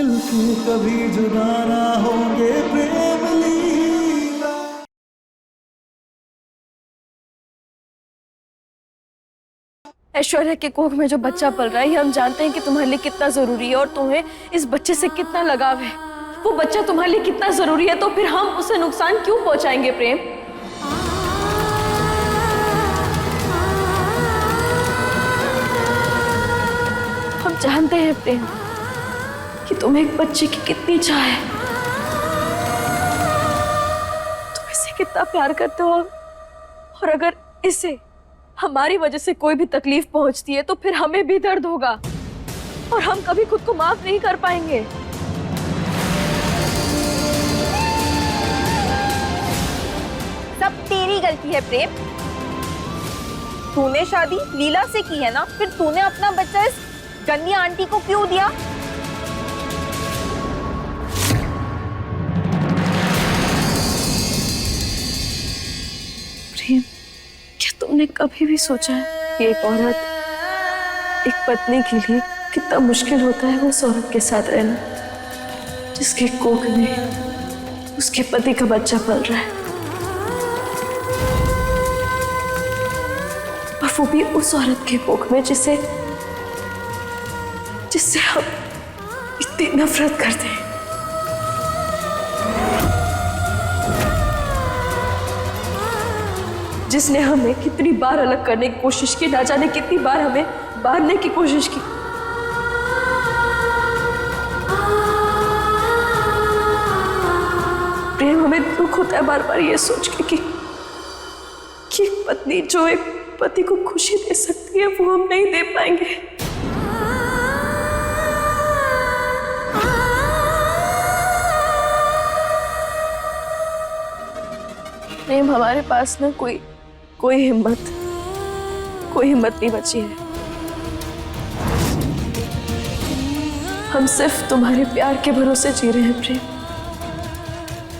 मिलके कभी जुदा ना होंगे प्रेम लीला। ऐश्वर्या के कोख में जो बच्चा पल रहा है ये हम जानते हैं कि तुम्हारे लिए कितना जरूरी है और तुम्हें इस बच्चे से कितना लगाव है। वो बच्चा तुम्हारे लिए कितना जरूरी है, तो फिर हम उसे नुकसान क्यों पहुंचाएंगे प्रेम? हम जानते हैं प्रेम कि तुम्हें एक बच्चे की कितनी चाह है, तुम इसे कितना प्यार करते हो, और अगर इसे हमारी वजह से कोई भी तकलीफ पहुंचती है तो फिर हमें भी दर्द होगा और हम कभी खुद को माफ नहीं कर पाएंगे। सब तेरी गलती है प्रेम। तूने शादी लीला से की है ना, फिर तूने अपना बच्चा इस गंदी आंटी को क्यों दिया? प्रेम, क्या तुमने कभी भी सोचा है कि एक औरत, एक पत्नी के लिए कितना मुश्किल होता है उस औरत के साथ रहना जिसके कोख में उसके पति का बच्चा पल रहा है, और वो भी उस औरत के कोख में जिससे हम इतनी नफरत करते हैं। जिसने हमें कितनी बार अलग करने की कोशिश की, ना जाने कितनी बार हमें बांधने की कोशिश की। प्रेम, हमें दुख होता है बार बार ये सोच के कि एक पत्नी जो एक पति को खुशी दे सकती है वो हम नहीं दे पाएंगे। प्रेम, हमारे पास ना कोई हिम्मत नहीं बची है। हम सिर्फ तुम्हारे प्यार के भरोसे जी रहे हैं प्रेम,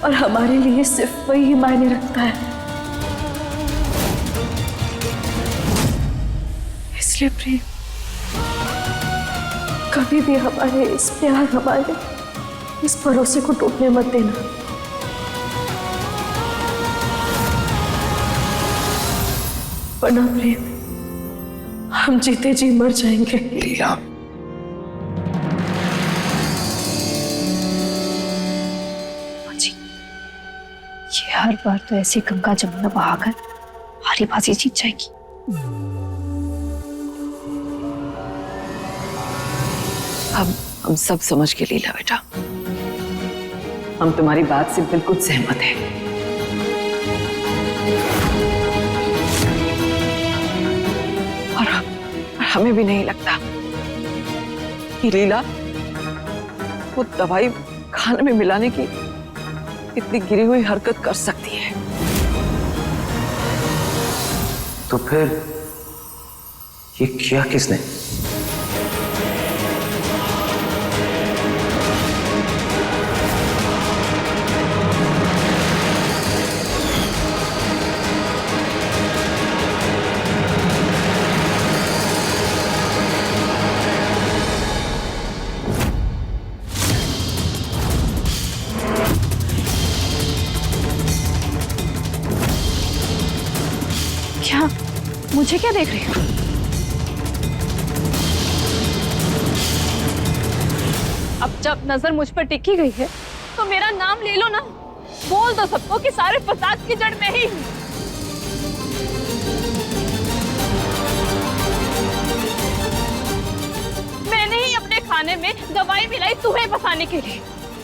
और हमारे लिए सिर्फ वही ही मायने रखता है। इसलिए प्रेम, कभी भी हमारे इस प्यार, हमारे इस भरोसे को टूटने मत देना। वरना प्रेम, हम जीते जी मर जाएंगे। लीला, जी, ये हर बार तो ऐसे गंगा जमुना बहाकर हारी बाजी जीत जाएगी। हम सब समझ के लीला बेटा, हम तुम्हारी बात से बिल्कुल सहमत हैं। हमें भी नहीं लगता कि लीला वो दवाई खाने में मिलाने की इतनी गिरी हुई हरकत कर सकती है। तो फिर ये किया किसने? क्या? मुझे क्या देख रही हो? अब जब नजर मुझ पर टिकी गई है तो मेरा नाम ले लो ना, बोल दो सबको कि सारे फसाद की जड़ मैं ही हूं। मैंने ही अपने खाने में दवाई मिलाई तुम्हें फंसाने के लिए,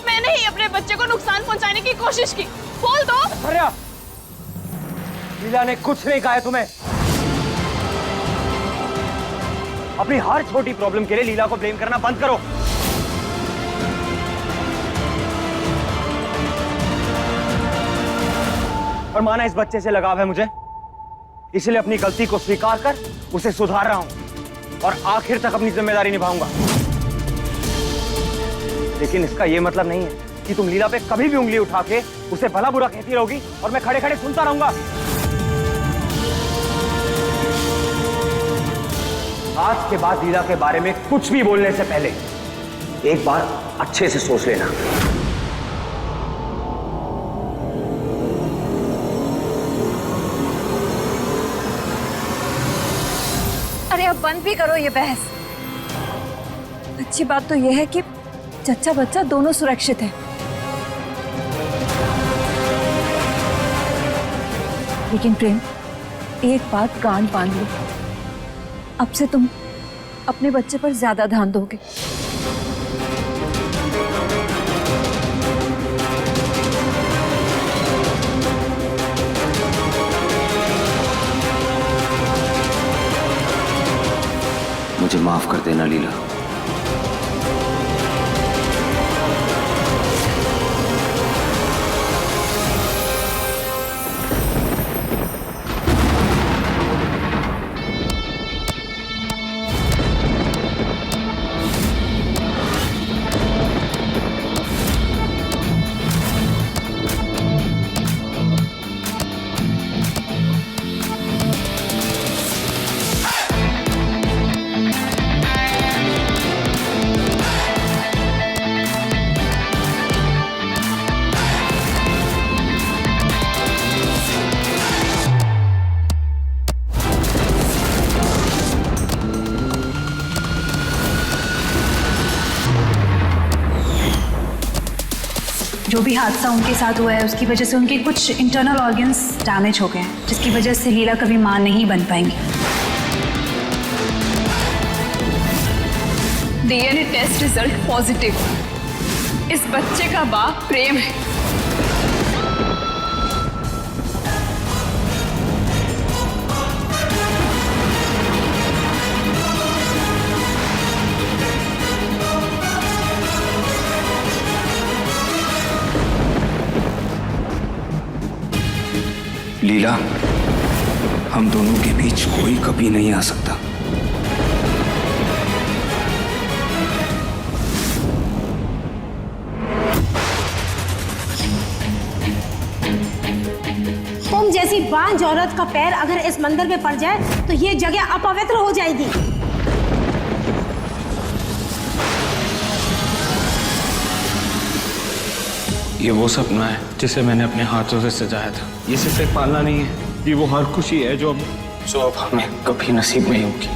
मैंने ही अपने बच्चे को नुकसान पहुंचाने की कोशिश की, बोल दो। लीला ने कुछ नहीं कहा है तुम्हें। अपनी हर छोटी प्रॉब्लम के लिए लीला को ब्लेम करना बंद करो। और माना इस बच्चे से लगाव है मुझे, इसलिए अपनी गलती को स्वीकार कर उसे सुधार रहा हूं और आखिर तक अपनी जिम्मेदारी निभाऊंगा। लेकिन इसका यह मतलब नहीं है कि तुम लीला पे कभी भी उंगली उठा के उसे भला बुरा कहती रहोगी और मैं खड़े खड़े सुनता रहूंगा। आज के बाद लीला के बारे में कुछ भी बोलने से पहले एक बार अच्छे से सोच लेना। अरे अब बंद भी करो ये बहस। अच्छी बात तो यह है कि चच्चा बच्चा दोनों सुरक्षित हैं। लेकिन प्रेम, एक बात कान बांध लो, अब से तुम अपने बच्चे पर ज्यादा ध्यान दोगे। मुझे माफ कर देना लीला। जो भी हादसा उनके साथ हुआ है उसकी वजह से उनके कुछ इंटरनल ऑर्गन्स डैमेज हो गए हैं, जिसकी वजह से लीला कभी मां नहीं बन पाएंगी। DNA test result positive. इस बच्चे का बाप प्रेम है। लीला, हम दोनों के बीच कोई कभी नहीं आ सकता। तुम जैसी बांझ औरत का पैर अगर इस मंदिर में पड़ जाए तो ये जगह अपवित्र हो जाएगी। ये वो सपना है जिसे मैंने अपने हाथों से सजाया था। ये सिर्फ एक पालना नहीं है, ये वो हर खुशी है जो अब हमें कभी नसीब नहीं होगी।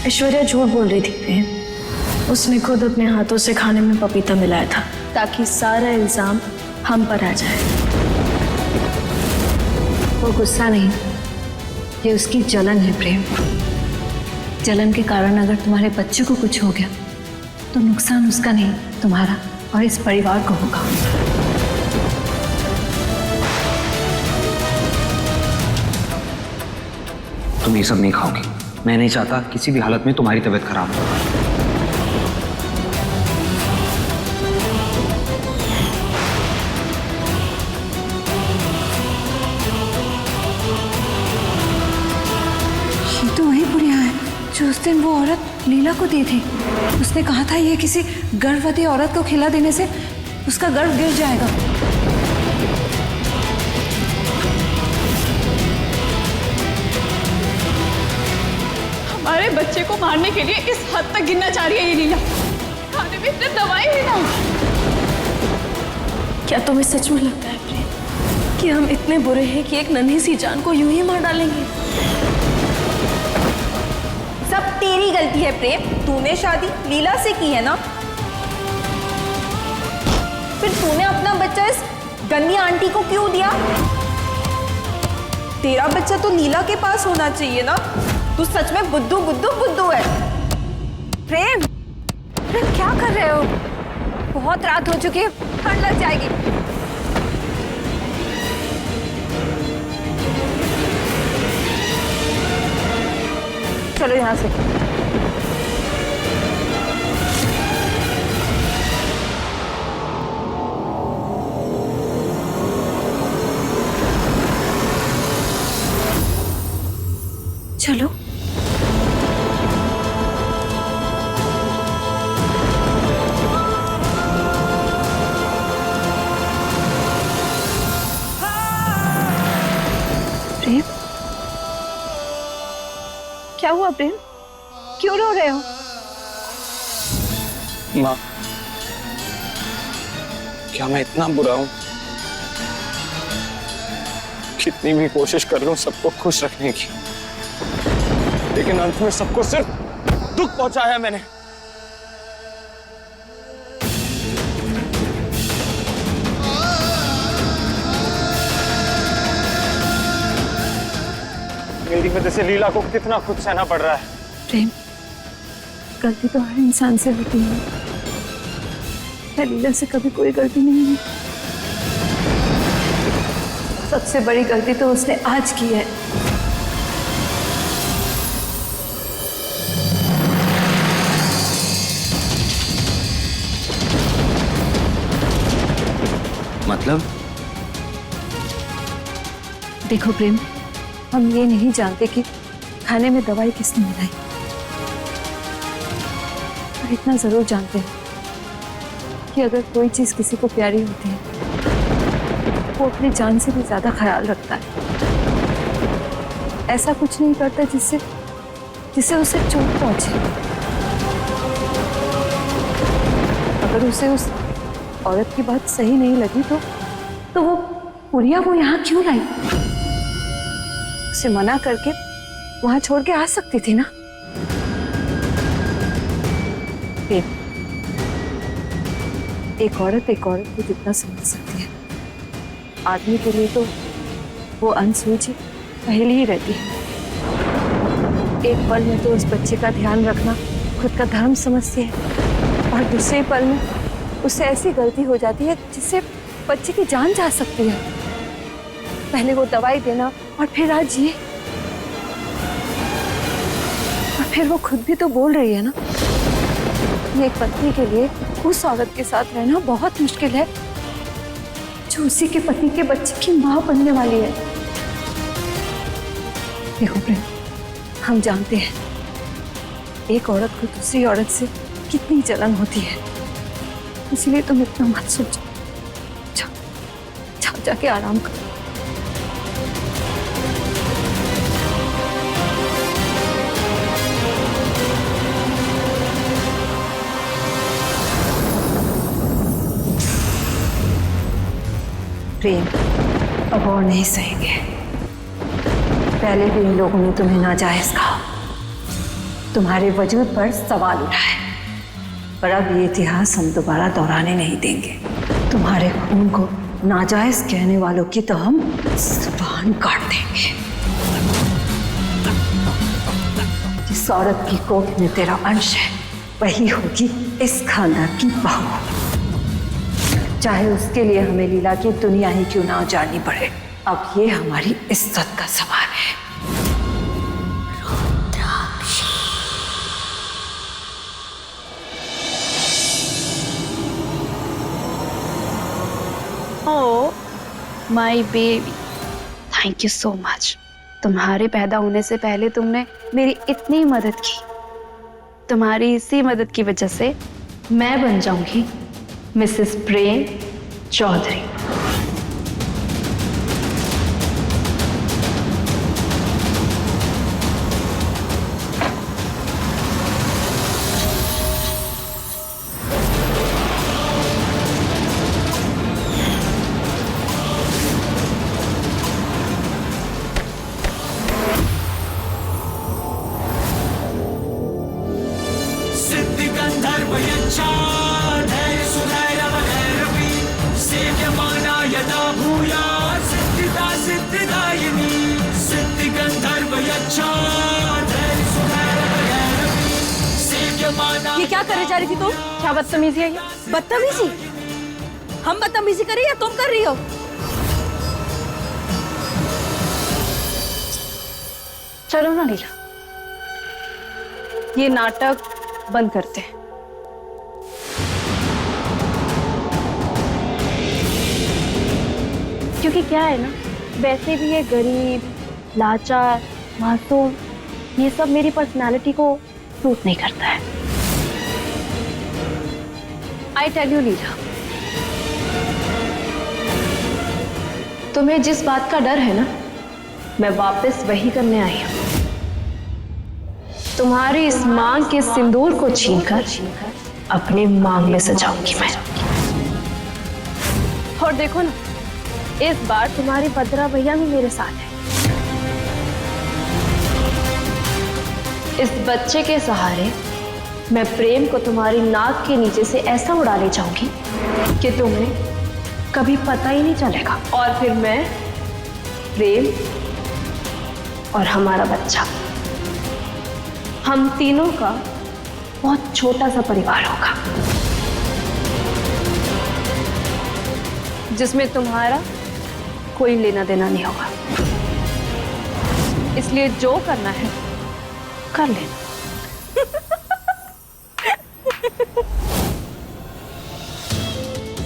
ऐश्वर्या झूठ बोल रही थी प्रेम। उसने खुद अपने हाथों से खाने में पपीता मिलाया था ताकि सारा इल्जाम हम पर आ जाए। वो गुस्सा नहीं, ये उसकी जलन है प्रेम। जलन के कारण अगर तुम्हारे बच्चे को कुछ हो गया तो नुकसान उसका नहीं, तुम्हारा और इस परिवार को होगा। तुम ये सब नहीं खाओगी। मैं नहीं चाहता किसी भी हालत में तुम्हारी तबीयत खराब हो। ये तो वही बुढ़िया है जो उस दिन वो औरत लीला को दी थी। उसने कहा था ये किसी गर्भवती औरत को खिला देने से उसका गर्भ गिर जाएगा। हमारे बच्चे को मारने के लिए इस हद तक गिरना चाह रही है ये लीला। खाने में इतने दवाई है ना। क्या तुम्हें सच में लगता है प्रेम कि हम इतने बुरे हैं कि एक नन्ही सी जान को यूं ही मार डालेंगे? सब तेरी गलती है प्रेम। तूने शादी लीला से की है ना, फिर तूने अपना बच्चा इस गन्नी आंटी को क्यों दिया? तेरा बच्चा तो लीला के पास होना चाहिए ना। तू सच में बुद्धू बुद्धू बुद्धू है। प्रेम, प्रेम क्या कर रहे हो? बहुत रात हो चुकी है, ठंड लग जाएगी। चलो यहाँ से। चलो। क्या हुआ प्रेम? क्यों रो रहे हो? माँ, क्या मैं इतना बुरा हूं? कितनी भी कोशिश कर लूं सबको खुश रखने की, लेकिन अंत में सबको सिर्फ दुख पहुंचाया मैंने। मेरी वजह से लीला को कितना खुद सहना पड़ रहा है। प्रेम, गलती तो हर इंसान से होती है। क्या लीला से कभी कोई गलती नहीं हुई? सबसे बड़ी गलती तो उसने आज की है। मतलब? देखो प्रेम, हम ये नहीं जानते कि खाने में दवाई किसने मिलाई, पर इतना जरूर जानते हैं कि अगर कोई चीज किसी को प्यारी होती है वो अपनी जान से भी ज्यादा ख्याल रखता है। ऐसा कुछ नहीं करता जिससे उसे चोट पहुंचे। अगर उसे उस औरत की बात सही नहीं लगी तो वो पुरिया वो यहाँ क्यों लाई? उसे मना करके वहां छोड़ के आ सकती थी ना। एक औरत को जितना समझ सकती है, आदमी के लिए तो वो अनसूची पहले ही रहती है। एक पल में तो उस बच्चे का ध्यान रखना खुद का धर्म समझती है, और दूसरे पल में उससे ऐसी गलती हो जाती है जिससे बच्चे की जान जा सकती है। पहले वो दवाई देना और फिर आज ये, और फिर वो खुद भी तो बोल रही है ना, एक पत्नी के लिए उस औरत के साथ रहना बहुत मुश्किल है जो उसी के पति के बच्चे की मां बनने वाली है। देखो प्रेम, हम जानते हैं एक औरत को दूसरी औरत से कितनी जलन होती है, इसलिए तुम इतना मत सोचो। जाओ जाके आराम करो। प्रेम, अब और नहीं सहेंगे। पहले भी इन लोगों ने तुम्हें नाजायज कहा, तुम्हारे वजूद पर सवाल उठाए, पर अब ये इतिहास हम दोबारा दोहराने नहीं देंगे। तुम्हारे खून को नाजायज कहने वालों की तो हम जुबान काट देंगे। जिस औरत की कोख में तेरा अंश है वही होगी इस खानदान की बहू, चाहे उसके लिए हमें लीला की दुनिया ही क्यों ना उजाड़नी पड़े। अब ये हमारी इज्जत का सवाल है। Oh my baby, thank you so much. तुम्हारे पैदा होने से पहले तुमने मेरी इतनी मदद की। तुम्हारी इसी मदद की वजह से मैं बन जाऊंगी मिसेस प्रेम चौधरी। ये क्या करे जा रही थी तुम? क्या बदतमीजी है ये? बदतमीजी? हम बदतमीजी कर रही या तुम कर रही हो? चलो ना लीला, ये नाटक बंद करते हैं। क्योंकि क्या है ना, वैसे भी ये गरीब, लाचार, मासूम, ये सब मेरी पर्सनालिटी को सूट नहीं करता है। आई टेल यू लीला, तुम्हें जिस बात का डर है ना, मैं वापस वही करने आई हूं। तुम्हारी इस मांग के सिंदूर को छीनकर अपने मांग में सजाऊंगी मैं। और देखो ना, इस बार तुम्हारी भद्रा भैया भी मेरे साथ है। इस बच्चे के सहारे मैं प्रेम को तुम्हारी नाक के नीचे से ऐसा उड़ाने चाहूंगी कि तुम्हें कभी पता ही नहीं चलेगा। और फिर मैं, प्रेम और हमारा बच्चा, हम तीनों का बहुत छोटा सा परिवार होगा, जिसमें तुम्हारा कोई लेना देना नहीं होगा। इसलिए जो करना है कर लेना।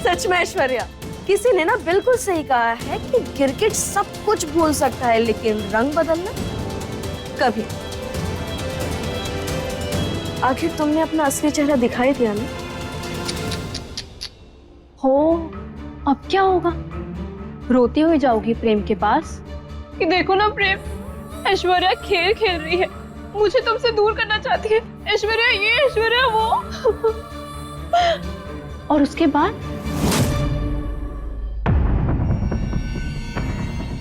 सच में ऐश्वर्या, किसी ने ना बिल्कुल सही कहा है कि गिरगिट सब कुछ भूल सकता है, लेकिन रंग बदलना कभी। आखिर तुमने अपना असली चेहरा दिखाई दिया ना। हो, अब क्या होगा? रोती हुई जाओगी प्रेम के पास कि देखो ना प्रेम, ऐश्वर्या खेल खेल रही है, मुझे तुमसे दूर करना चाहती है। ऐश्वर्या ये, ऐश्वर्या वो। और उसके बाद?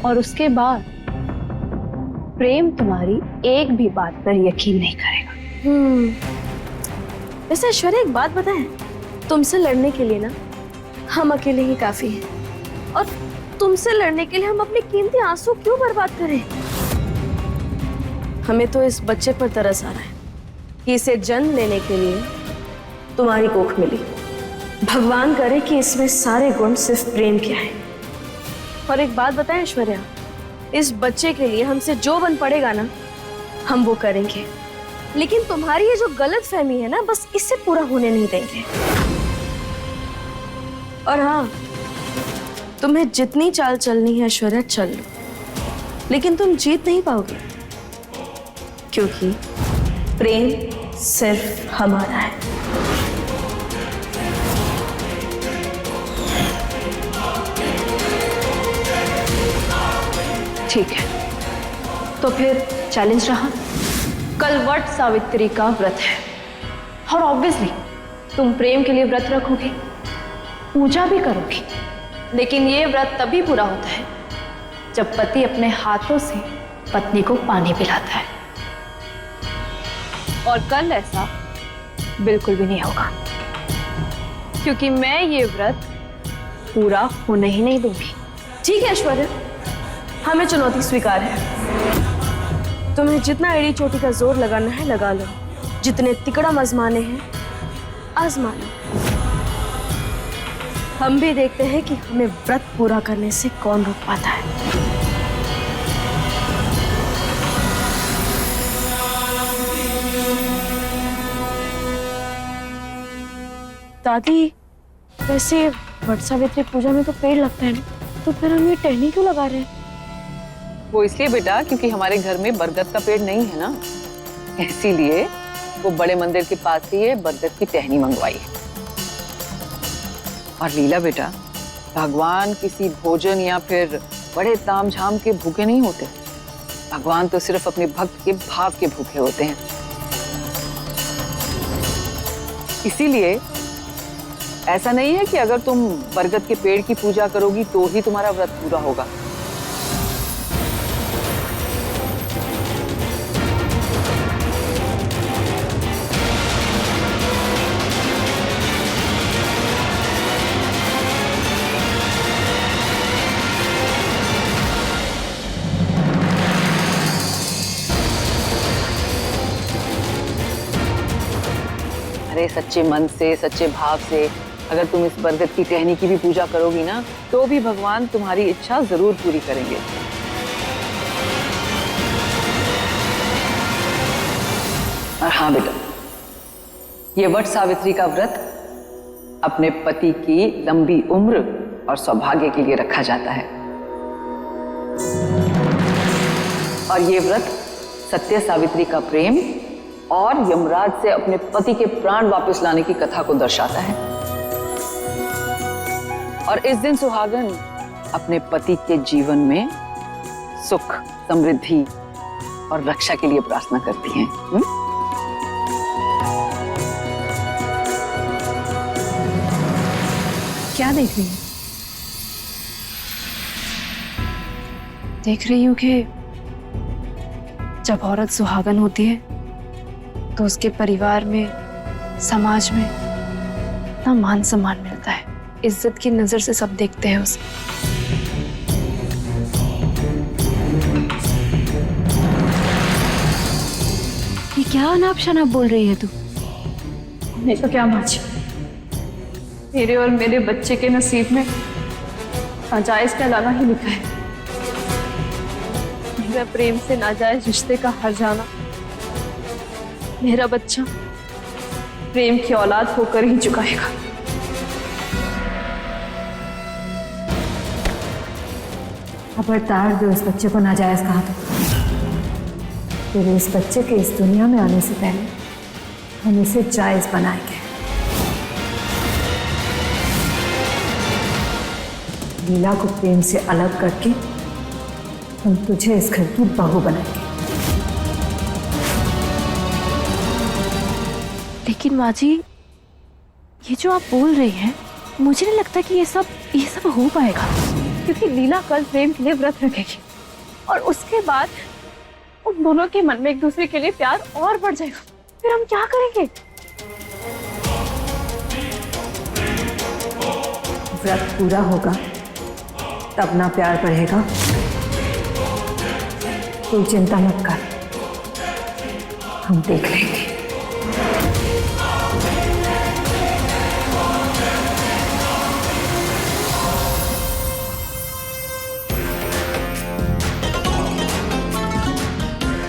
और उसके बाद प्रेम तुम्हारी एक भी बात पर यकीन नहीं करेगा। वैसे ऐश्वर्या एक बात बताएं, तुमसे लड़ने के लिए ना हम अकेले ही काफी हैं, और तुमसे लड़ने के लिए हम अपने कीमती आंसू क्यों बर्बाद करें? हमें तो इस बच्चे पर तरस आ रहा है कि इसे जन्म लेने के लिए तुम्हारी कोख मिली। भगवान करे कि इसमें सारे गुण सिर्फ प्रेम के आए। और एक बात बताएं ऐश्वर्या, इस बच्चे के लिए हमसे जो बन पड़ेगा ना, हम वो करेंगे। लेकिन तुम्हारी ये जो गलतफहमी है ना, बस इससे पूरा होने नहीं देंगे। और हाँ, तुम्हें जितनी चाल चलनी है ऐश्वर्या चल लो, लेकिन तुम जीत नहीं पाओगे, क्योंकि प्रेम सिर्फ हमारा है। ठीक है, तो फिर चैलेंज रहा। कल वट सावित्री का व्रत है, और ऑब्वियसली तुम प्रेम के लिए व्रत रखोगे, पूजा भी करोगी। लेकिन ये व्रत तभी पूरा होता है जब पति अपने हाथों से पत्नी को पानी पिलाता है। और कल ऐसा बिल्कुल भी नहीं होगा, क्योंकि मैं ये व्रत पूरा होने ही नहीं दूंगी। ठीक है ऐश्वर्या, हमें चुनौती स्वीकार है। तुम्हें जितना एड़ी चोटी का जोर लगाना है लगा लो, जितने तिकड़म आजमाने हैं आजमा लो। हम भी देखते हैं कि हमें व्रत पूरा करने से कौन रोक पाता है। दादी, वैसे वट सावित्री पूजा में तो पेड़ लगता है ना, तो फिर हम ये टहनी क्यों लगा रहे हैं? वो इसलिए बेटा क्योंकि हमारे घर में बरगद का पेड़ नहीं है ना, इसीलिए वो बड़े मंदिर के पास ही ये बरगद की टहनी मंगवाई है। और लीला बेटा, भगवान किसी भोजन या फिर बड़े तामझाम के भूखे नहीं होते। भगवान तो सिर्फ अपने भक्त के भाव के भूखे होते हैं। इसीलिए ऐसा नहीं है कि अगर तुम बरगद के पेड़ की पूजा करोगी तो ही तुम्हारा व्रत पूरा होगा। अरे सच्चे मन से, सच्चे भाव से अगर तुम इस बरगद की टहनी की भी पूजा करोगी ना, तो भी भगवान तुम्हारी इच्छा जरूर पूरी करेंगे। और हाँ बेटा, ये वट सावित्री का व्रत अपने पति की लंबी उम्र और सौभाग्य के लिए रखा जाता है। और ये व्रत सत्य सावित्री का प्रेम और यमराज से अपने पति के प्राण वापस लाने की कथा को दर्शाता है। और इस दिन सुहागन अपने पति के जीवन में सुख, समृद्धि और रक्षा के लिए प्रार्थना करती हैं। देख रही है? देख रही हूँ कि जब औरत सुहागन होती है तो उसके परिवार में, समाज में ना मान सम्मान मिलता है, इज्जत की नजर से सब देखते हैं उसे। ये क्या अनाप शनाप बोल रही है तू? नहीं तो क्या माची, मेरे और मेरे बच्चे के नसीब में नाजायज कहलाना ही लिखा है। मेरा प्रेम से नाजायज रिश्ते का हर जाना, मेरा बच्चा प्रेम की औलाद होकर ही चुकाएगा। खबरदार जो इस बच्चे को नाजायज कहा तो तेरे इस बच्चे के इस दुनिया में आने से पहले हम इसे जायज बनाएंगे। लीला को प्रेम से अलग करके हम तुझे इस घर की बहू बनाएंगे। लेकिन माँ जी, ये जो आप बोल रही हैं, मुझे नहीं लगता कि ये सब हो पाएगा। क्योंकि लीला कल प्रेम के लिए व्रत रखेगी और उसके बाद उन दोनों के मन में एक दूसरे के लिए प्यार और बढ़ जाएगा। फिर हम क्या करेंगे? व्रत पूरा होगा तब ना प्यार बढ़ेगा। कोई चिंता मत कर, हम देख लेंगे।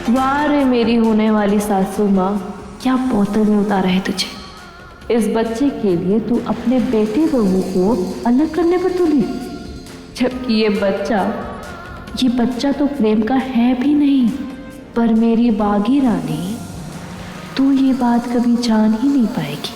वाह रे मेरी होने वाली सासू माँ, क्या बोतल में उतारा है तुझे। इस बच्चे के लिए तू अपने बेटे बहू को अलग करने पर तुली, जबकि ये बच्चा तो प्रेम का है भी नहीं। पर मेरी बागी रानी, तू ये बात कभी जान ही नहीं पाएगी।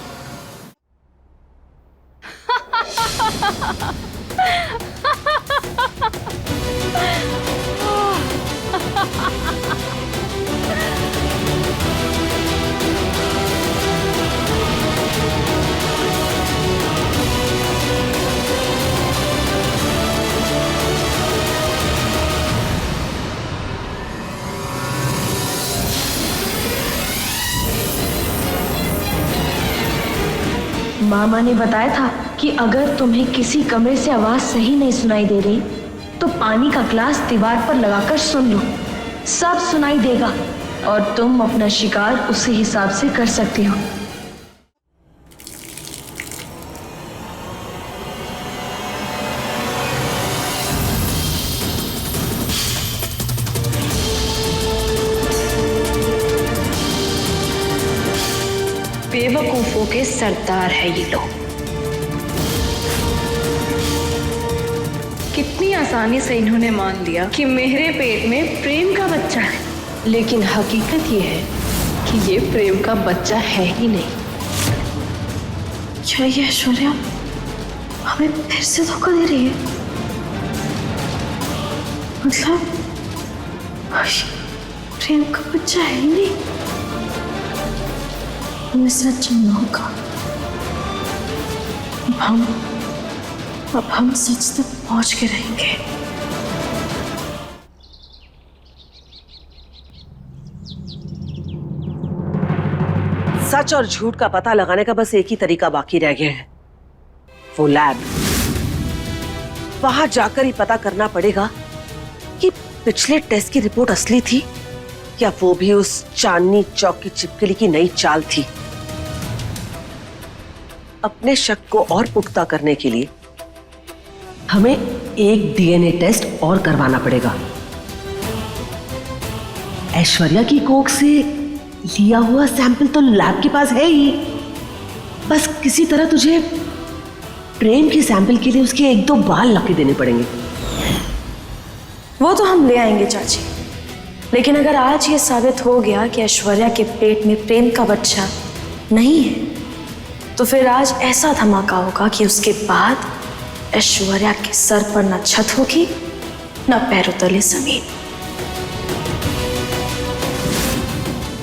मामा ने बताया था कि अगर तुम्हें किसी कमरे से आवाज सही नहीं सुनाई दे रही तो पानी का ग्लास दीवार पर लगाकर सुन लो, सब सुनाई देगा और तुम अपना शिकार उसी हिसाब से कर सकती हो। बेवकूफों के सरदार है ये लोग। कितनी आसानी से इन्होंने मान लिया कि मेरे पेट में प्रेम का बच्चा है, लेकिन हकीकत ये है कि ये प्रेम का बच्चा है ही नहीं। क्या ये ऐश्वर्या हमें फिर से धोखा दे रही है? मतलब प्रेम का बच्चा है ही नहीं। इससे अच्छा ना होगा अब हम सच तक पहुंच के रहेंगे। सच और झूठ का पता लगाने का बस एक ही तरीका बाकी रह गया है, वो लैब। वहां जाकर ही पता करना पड़ेगा कि पिछले टेस्ट की रिपोर्ट असली थी या वो भी उस चांदनी चौक की चिपकली की नई चाल थी। अपने शक को और पुख्ता करने के लिए हमें एक डीएनए टेस्ट और करवाना पड़ेगा। ऐश्वर्या की कोख से लिया हुआ सैंपल तो लैब के पास है ही, बस किसी तरह तुझे प्रेम के सैंपल के लिए उसके एक दो बाल लगे देने पड़ेंगे। वो तो हम ले आएंगे चाची, लेकिन अगर आज ये साबित हो गया कि ऐश्वर्या के पेट में प्रेम का बच्चा नहीं है तो फिर आज ऐसा धमाका होगा कि उसके बाद ऐश्वर्या के सर पर न छत होगी न पैरों तले जमीन।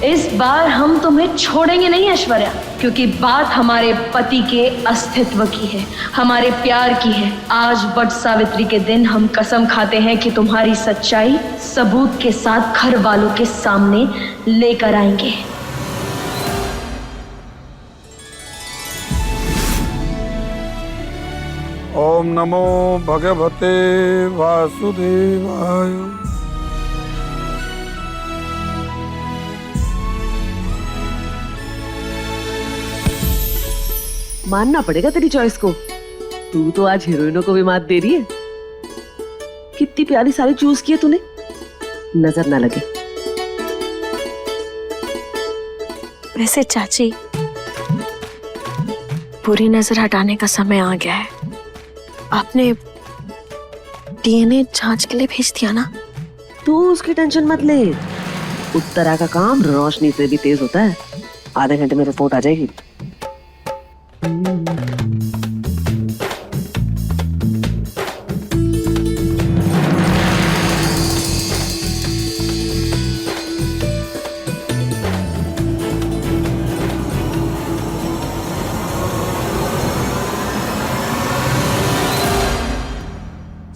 इस बार हम तुम्हें छोड़ेंगे नहीं ऐश्वर्या, क्योंकि बात हमारे पति के अस्तित्व की है, हमारे प्यार की है। आज वट सावित्री के दिन हम कसम खाते हैं कि तुम्हारी सच्चाई सबूत के साथ घर वालों के सामने लेकर आएंगे। ओम नमो भगवते वासुदेवाय। मानना पड़ेगा तेरी चॉइस को। तू तो आज हीरोइनों को भी मात दे रही है। कितनी प्यारी साड़ी चूज की है तूने, नजर ना लगे। वैसे चाची, बुरी नजर हटाने का समय आ गया है। आपने डीएनए जांच के लिए भेज दिया ना? तू उसकी टेंशन मत ले। उत्तरा का काम रोशनी से भी तेज होता है। आधे घंटे में रिपोर्ट आ जाएगी।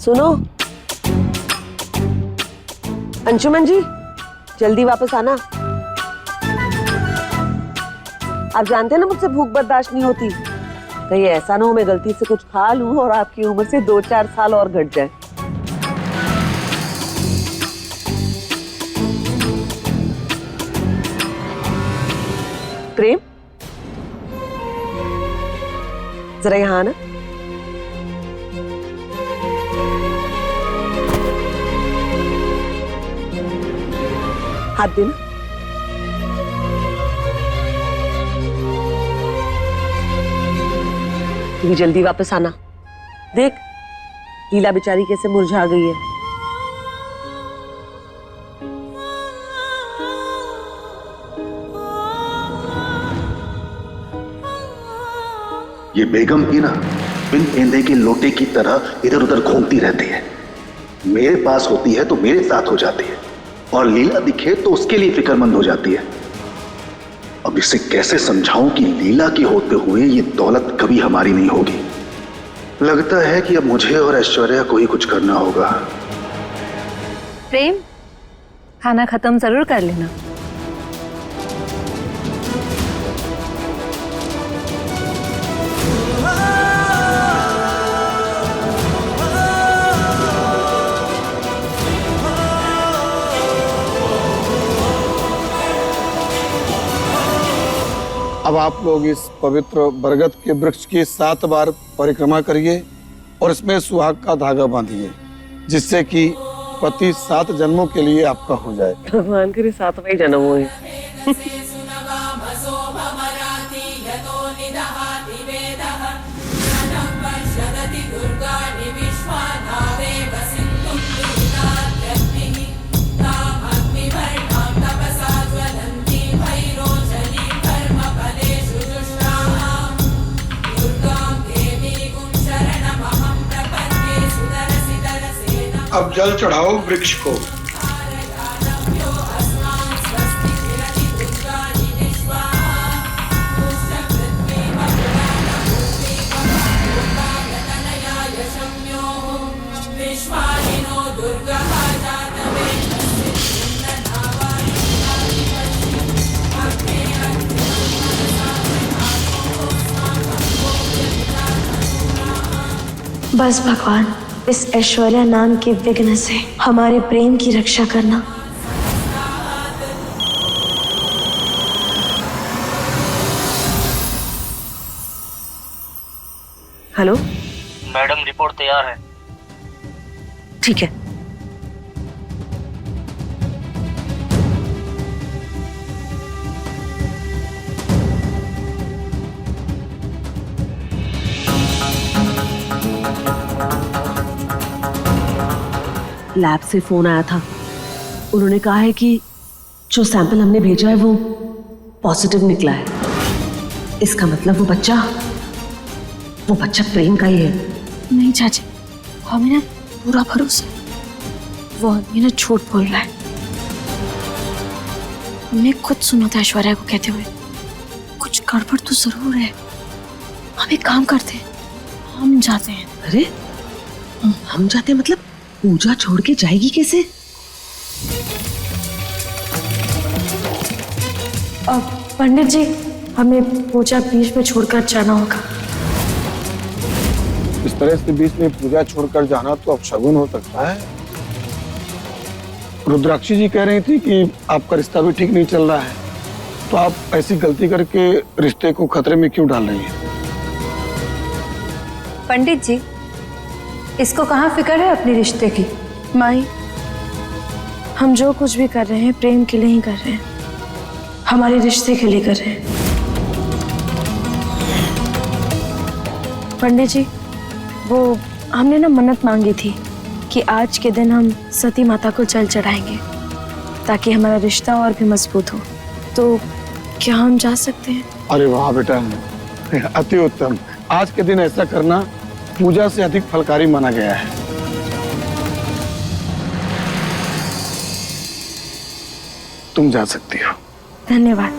सुनो अंशुमन जी, जल्दी वापस आना। आप जानते हैं ना मुझसे भूख बर्दाश्त नहीं होती। कहीं ऐसा ना हो मैं गलती से कुछ खा लूं और आपकी उम्र से 2-4 साल और घट जाए। प्रेम, जरा यहाँ आना। हाथ देना। तू जल्दी वापस आना। देख लीला बेचारी कैसे मुरझा गई है। ये बेगम भी ना बिन एंधे के लोटे की तरह इधर उधर घूमती रहती है। मेरे पास होती है तो मेरे साथ हो जाती है, और लीला दिखे तो उसके लिए फिक्रमंद हो जाती है। अब इसे कैसे समझाऊं कि लीला के होते हुए ये दौलत कभी हमारी नहीं होगी। लगता है कि अब मुझे और ऐश्वर्या को ही कुछ करना होगा। प्रेम, खाना खत्म जरूर कर लेना। अब आप लोग इस पवित्र बरगद के वृक्ष की 7 बार परिक्रमा करिए और इसमें सुहाग का धागा बांधिए, जिससे कि पति 7 जन्मों के लिए आपका हो जाए। भगवान करे 7वां जन्म होए। अब जल चढ़ाओ वृक्ष को। बस भगवान, इस ऐश्वर्या नाम के विघ्न से हमारे प्रेम की रक्षा करना। हेलो मैडम, रिपोर्ट तैयार है। ठीक है। लैब से फोन आया था। उन्होंने कहा है कि जो सैंपल हमने भेजा है वो पॉजिटिव निकला है। इसका मतलब वो बच्चा प्रेम का ही है। नहीं चाची, हमें ना पूरा भरोसा, वो आदमी ना झूठ बोल रहा है। हमने खुद सुना था ऐश्वर्या को कहते हुए कुछ गड़बड़ तो जरूर है। हम एक काम करते हैं, हम जाते हैं। अरे हम जाते मतलब पूजा छोड़ के जाएगी कैसे? पंडित जी, हमें पूजा बीच में छोड़कर जाना होगा। इस तरह से बीच में पूजा छोड़कर जाना तो अपशगुन हो सकता है। रुद्राक्षी जी कह रही थी कि आपका रिश्ता भी ठीक नहीं चल रहा है, तो आप ऐसी गलती करके रिश्ते को खतरे में क्यों डाल रही हैं? पंडित जी, इसको कहाँ फिक्र है अपने रिश्ते की? माई, हम जो कुछ भी कर रहे हैं प्रेम के लिए ही कर रहे हैं, हमारे रिश्ते के लिए कर रहे हैं। पंडित जी, वो हमने ना मन्नत मांगी थी कि आज के दिन हम सती माता को जल चढ़ाएंगे ताकि हमारा रिश्ता और भी मजबूत हो। तो क्या हम जा सकते हैं? अरे वाह बेटा, अति उत्तम। आज के दिन ऐसा करना पूजा से अधिक फलकारी माना गया है। तुम जा सकती हो। धन्यवाद।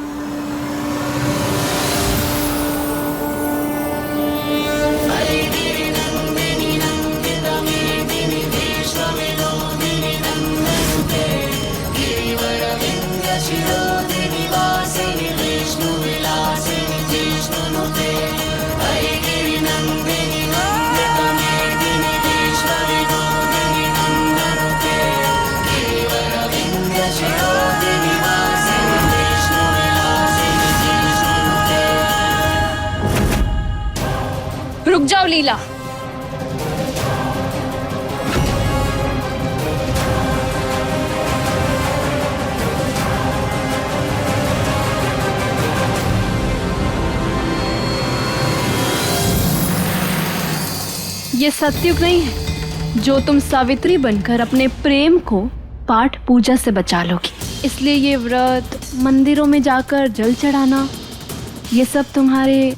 रुक जाओ लीला। ये सत्युग नहीं है जो तुम सावित्री बनकर अपने प्रेम को पाठ पूजा से बचा लोगी। इसलिए ये व्रत, मंदिरों में जाकर जल चढ़ाना, ये सब तुम्हारे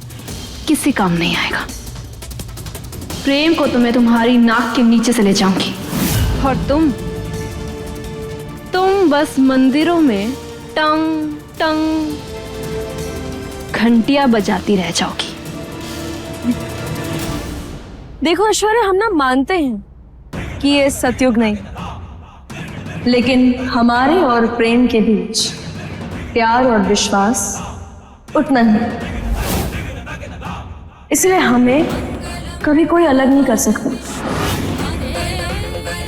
किसी काम नहीं आएगा। प्रेम को तो मैं तुम्हारी नाक के नीचे से ले जाऊंगी और तुम बस मंदिरों में टंग टंग घंटियां बजाती रह जाओगी। देखो ऐश्वर्या, हम ना मानते हैं कि ये सतयुग नहीं, लेकिन हमारे और प्रेम के बीच प्यार और विश्वास उतना ही, इसलिए हमें कभी कोई अलग नहीं कर सकता।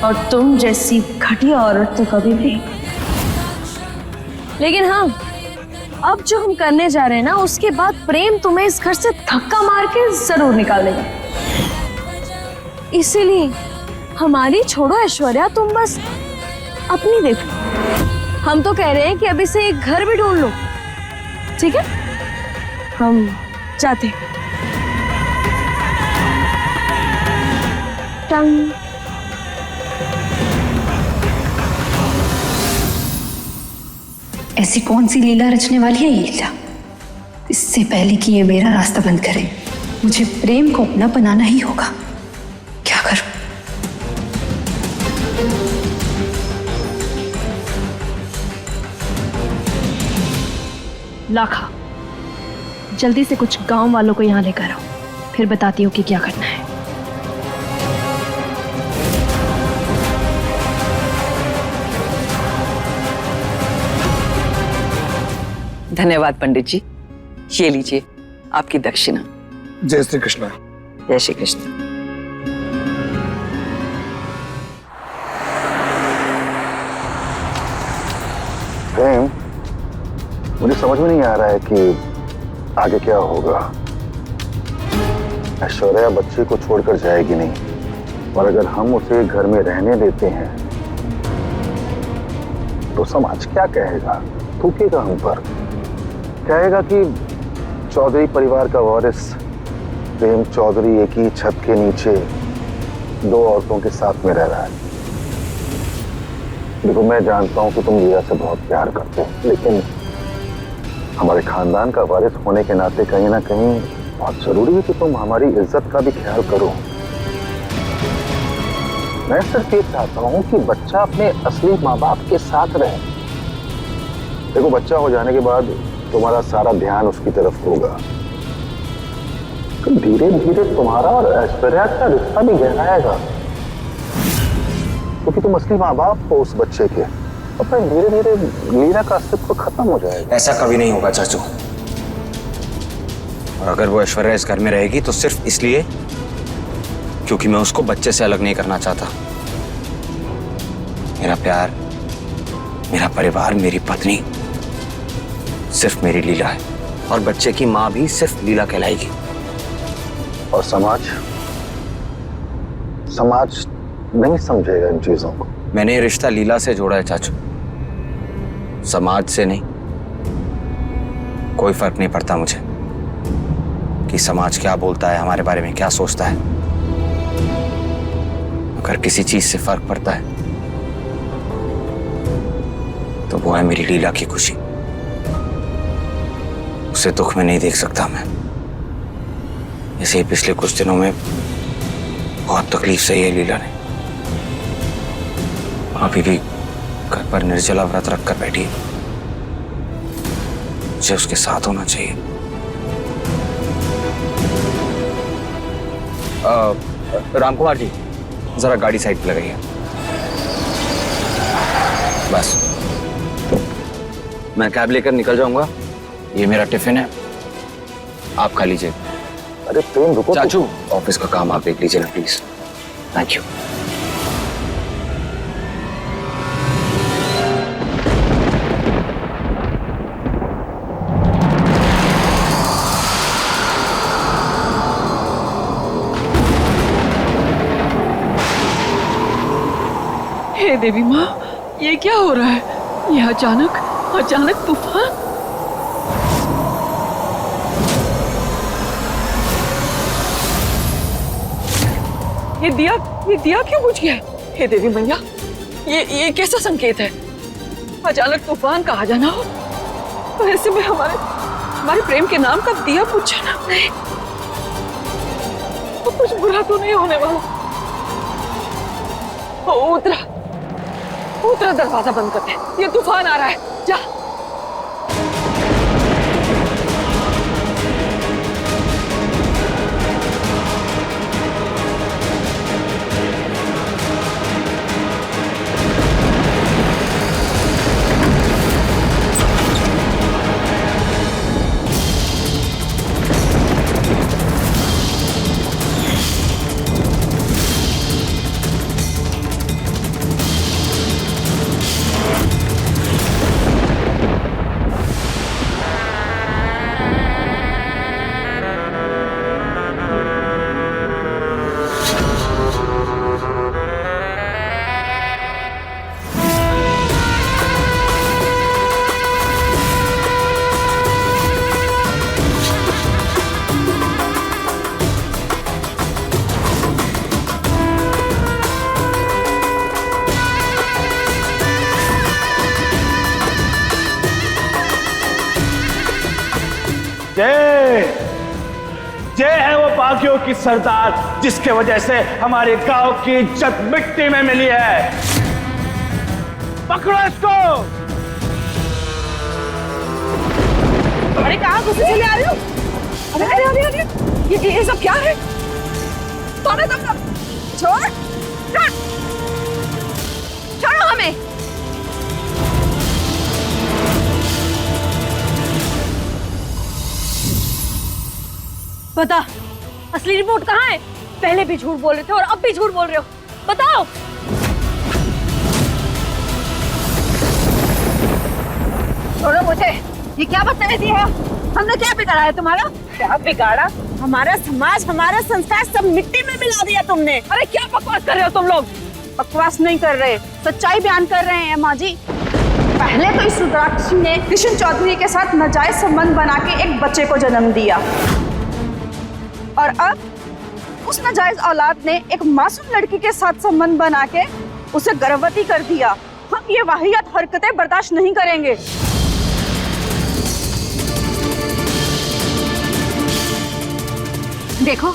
और तुम जैसी घटिया औरत तो कभी भी। लेकिन हाँ, अब जो हम करने जा रहे हैं ना, उसके बाद प्रेम तुम्हें इस घर से धक्का मार के जरूर निकाल देगा। इसीलिए हमारी छोड़ो ऐश्वर्या, तुम बस अपनी देखो। हम तो कह रहे हैं कि अभी से एक घर भी ढूंढ लो, ठीक है? हम जाते हैं। टंग। ऐसी कौन सी लीला रचने वाली है ये लीला? इससे पहले कि ये मेरा रास्ता बंद करे, मुझे प्रेम को अपना बनाना ही होगा। क्या करूं? लाखा, जल्दी से कुछ गांव वालों को यहाँ लेकर आओ, फिर बताती हूँ कि क्या करना है। धन्यवाद पंडित जी, ये लीजिए आपकी दक्षिणा। जय श्री कृष्ण। जय श्री कृष्ण। प्रेम, मुझे समझ में नहीं आ रहा है कि आगे क्या होगा। ऐश्वर्या बच्चे को छोड़कर जाएगी नहीं, और अगर हम उसे घर में रहने देते हैं तो समाज क्या कहेगा? थूकेगा हम पर, कहेगा कि चौधरी परिवार का वारिस प्रेम चौधरी एक ही छत के नीचे दो औरतों के साथ में रह रहा है। देखो, मैं जानता हूं कि तुम लीला से बहुत प्यार करते हो, लेकिन हमारे खानदान का वारिस होने के नाते कहीं ना कहीं बहुत जरूरी है कि तुम हमारी इज्जत का भी ख्याल करो। मैं सिर्फ ये चाहता हूं कि बच्चा अपने असली माँ बाप के साथ रहे। देखो, बच्चा हो जाने के बाद तुम्हारा सारा ध्यान उसकी तरफ होगा। तो धीरे धीरे तुम्हारा और ऐश्वर्या का रिश्ता भी गहराएगा, क्योंकि तुम असली माँ बाप हो उस बच्चे के। और फिर धीरे धीरे लीला का अस्तित्व खत्म हो जाएगा। ऐसा कभी नहीं होगा चाचू। और अगर वो ऐश्वर्या इस घर में रहेगी तो सिर्फ इसलिए क्योंकि मैं उसको बच्चे से अलग नहीं करना चाहता। मेरा प्यार, मेरा परिवार, मेरी पत्नी सिर्फ मेरी लीला है, और बच्चे की माँ भी सिर्फ लीला कहलाएगी। और समाज नहीं समझेगा इन चीजों को। मैंने ये रिश्ता लीला से जोड़ा है चाचू, समाज से नहीं। कोई फर्क नहीं पड़ता मुझे कि समाज क्या बोलता है, हमारे बारे में क्या सोचता है। अगर किसी चीज से फर्क पड़ता है तो वो है मेरी लीला की खुशी। उसे दुख में नहीं देख सकता मैं। ऐसे ही पिछले कुछ दिनों में बहुत तकलीफ सही है लीला ने। अभी भी घर पर निर्जला व्रत रखकर बैठी है। मुझे उसके साथ होना चाहिए। रामकुमार जी, जरा गाड़ी साइड पे लगाइए। बस मैं कैब लेकर निकल जाऊंगा। ये मेरा टिफिन है, आप खा लीजिए। अरे प्रेम रुको चाचू, ऑफिस का काम आप देख लीजिए ना प्लीज। Thank you. हे देवी माँ, ये क्या हो रहा है? ये अचानक तूफान। ये दिया क्यों बुझ गया? हे देवी मैया, ये कैसा संकेत है? अचानक तूफान का आ जाना हो तो ऐसे में हमारे प्रेम के नाम का दिया बुझ जाना। नहीं, तो कुछ बुरा तो नहीं होने वाला। उतरा दरवाजा बंद कर दे, ये तूफान आ रहा है। जा। जय है वो बागियों की सरदार, जिसके वजह से हमारे गांव की इज्जत मिट्टी में मिली है। पकड़ो इसको। अरे कहाँ घुसे चले आ रहे हो? अरे ये सब क्या है? छोड़ो हमें। बता, असली रिपोर्ट कहाँ है? पहले भी झूठ बोल रहे थे और अब भी झूठ बोल रहे हो। बताओ। छोड़ो मुझे। ये क्या बदतमीजी है? हमने क्या बिगाड़ा है तुम्हारा? क्या बिगाड़ा? हमारा समाज, हमारा संस्कार सब मिट्टी में मिला दिया तुमने। अरे क्या बकवास कर रहे हो तुम लोग? बकवास नहीं कर रहे, सच्चाई बयान कर रहे हैं माँ जी। पहले तो इस रुद्राक्षी ने कृष्ण चौधरी के साथ नाजायज संबंध बना के एक बच्चे को जन्म दिया, और अब उस नाजायज औलाद ने एक मासूम लड़की के साथ संबंध बना के उसे गर्भवती कर दिया। हम ये वाहियात हरकतें बर्दाश्त नहीं करेंगे। देखो,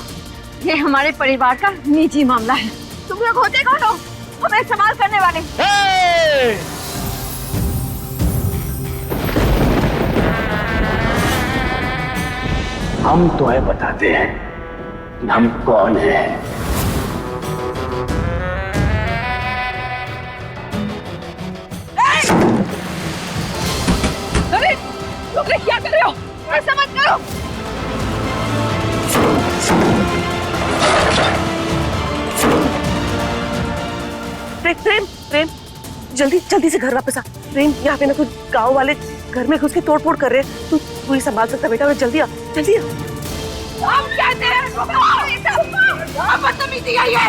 ये हमारे परिवार का निजी मामला है। तुम लोग होते कौन हो हमें इस्तेमाल करने वाले? हम तुम्हें बताते हैं कि हम कौन हैं। अरे क्या कर रहे हो? ऐसा मत करो। प्रेम प्रेम जल्दी जल्दी से घर वापस आ। प्रेम यहाँ पे ना कुछ गांव वाले घर में घुस के तोड़-फोड़ कर रहे हैं। तू ही संभाल सकता बेटा, और जल्दी आ जल्दी आ। हम कहते हैं बदतमीजी है ये।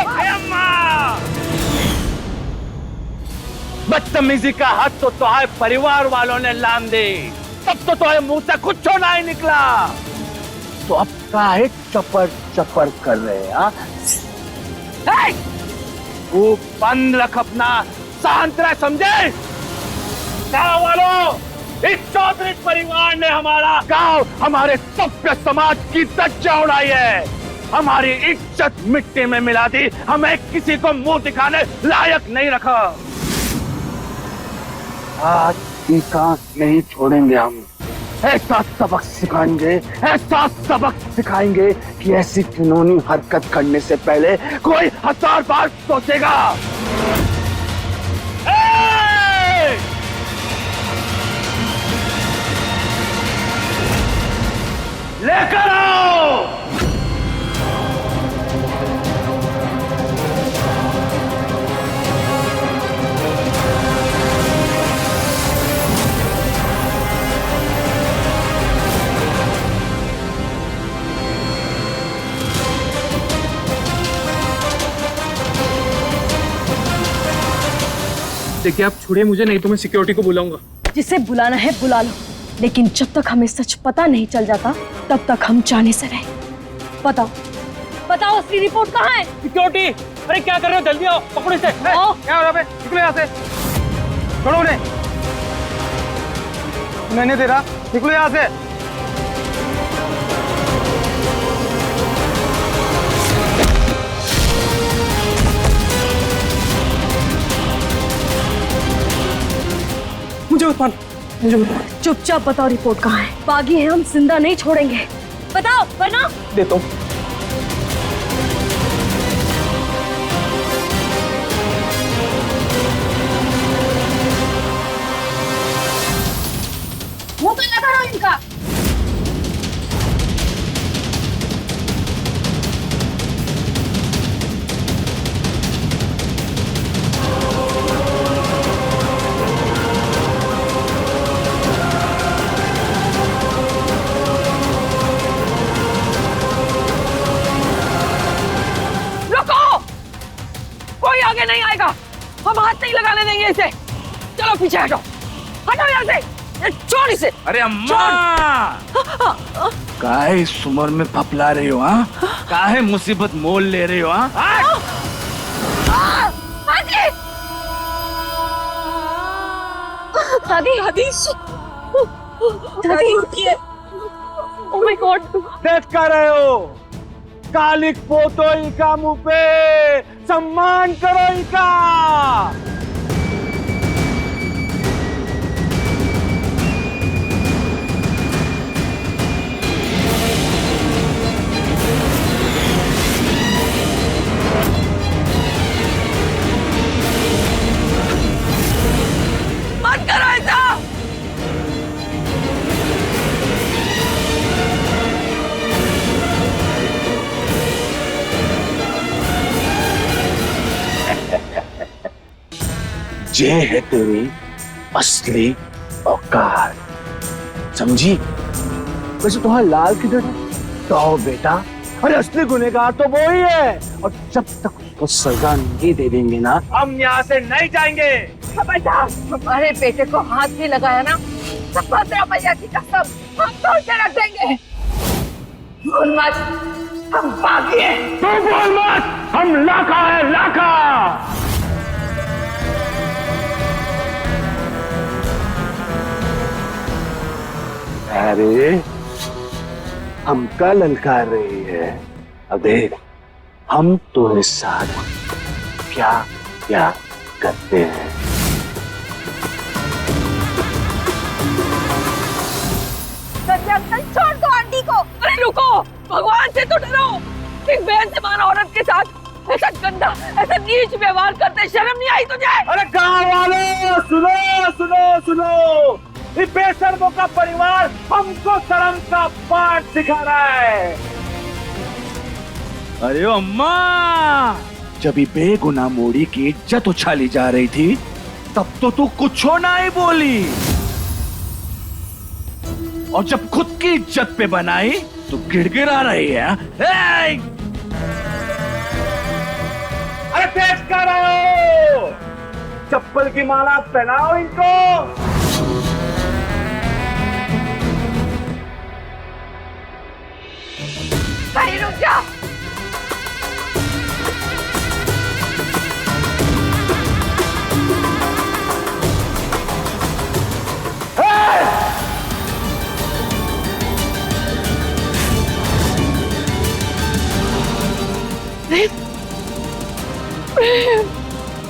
बदतमीजी का हद तो तुम्हारे परिवार वालों ने लान दी, तब तो तुम्हारे मुंह से कुछ छोड़ा ही निकला। तो अब काहे चपर चपर कर रहे हैं? वो बंद रख अपना, शांत रह, समझे? गाँव वालों, इस चौधरी परिवार ने हमारा गांव, हमारे सभ्य समाज की धज्जियां उड़ाई है, हमारी इज्जत मिट्टी में मिला दी, हमें किसी को मुंह दिखाने लायक नहीं रखा। आज की सांस नहीं छोड़ेंगे हम। ऐसा सबक सिखाएंगे, ऐसा सबक सिखाएंगे कि ऐसी घिनौनी हरकत करने से पहले कोई 1000 बार सोचेगा। लेकर आओ। देखिए आप छोड़िए मुझे, नहीं तो मैं सिक्योरिटी को बुलाऊंगा। जिसे बुलाना है बुला लो, लेकिन जब तक हमें सच पता नहीं चल जाता तब तक हम जाने से रहे। बताओ बताओ असली रिपोर्ट कहाँ है? सिक्योरिटी, अरे क्या कर रहे हो? जल्दी आओ, पकड़ो इसे। क्या हो रहा है? निकलो यहाँ से, छोड़ो उन्हें। मैंने दे रहा, निकलो यहाँ से। मुझे बता, चुपचाप बताओ रिपोर्ट कहाँ है? बागी है, हम जिंदा नहीं छोड़ेंगे। बताओ वरना देता हूँ। वो तो लगा रहा इनका। आगे नहीं आएगा, हम हाथ नहीं लगाने देंगे इसे। चलो पीछे हटो, हटो यहाँ से, छोड़ इसे। अरे अम्मा, काहे इस उम्र में फपला रही हो? हाँ, काहे मुसीबत मोल ले रही हो? हाँ, दादी दादी दादी, ओह माय गॉड, देख कर रहे हो? कालिक पोतो इनका मुंह पे, सम्मान करो इनका। मत करो ऐसा। ये है तेरी असली औकात, समझी? वैसे तुम्हारा लाल किधर है? तो बेटा, अरे असली गुनहगार तो वो ही है, और जब तक उसको सजा नहीं दे देंगे ना, हम यहाँ से नहीं जाएंगे। बेटा, हमारे बेटे को हाथ भी लगाया ना, तो भद्रा मैया की कसम हम तोड़ के रख देंगे। बोल मत, हम बागी हैं। तू बोल मत, हम लाखा है, लाखा। अरे हमका ललकार रही है। अब देख हम तुम्हारे साथ क्या क्या करते हैं। छोड़ दो आंटी को। अरे रुको, भगवान से तो डरो। एक बहन समान औरत के साथ ऐसा गंदा, ऐसा नीच व्यवहार करते शर्म नहीं आई तुझे? अरे गांव वालों, सुनो सुनो सुनो, इस बेशर्मों का परिवार हमको शर्म का पाठ सिखा रहा है। अरे अम्मा, जब ये बेगुनाह मोड़ी की इज्जत उछाली जा रही थी तब तो तू कुछ ना ही बोली, और जब खुद की इज्जत पे बनाई तो गिड़गिड़ा रही है। अरे तेज कर रहे हो, चप्पल की माला पहनाओ इनको। नहीं, रुक जा।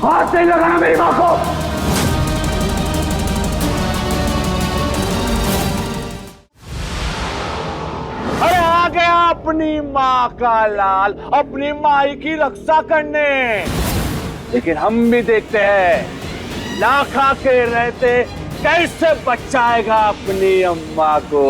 हाथ नहीं लगाना मेरी मां को। अरे आ गया अपनी माँ का लाल अपनी माई की रक्षा करने। लेकिन हम भी देखते हैं लाखा के रहते कैसे बचाएगा अपनी अम्मा को।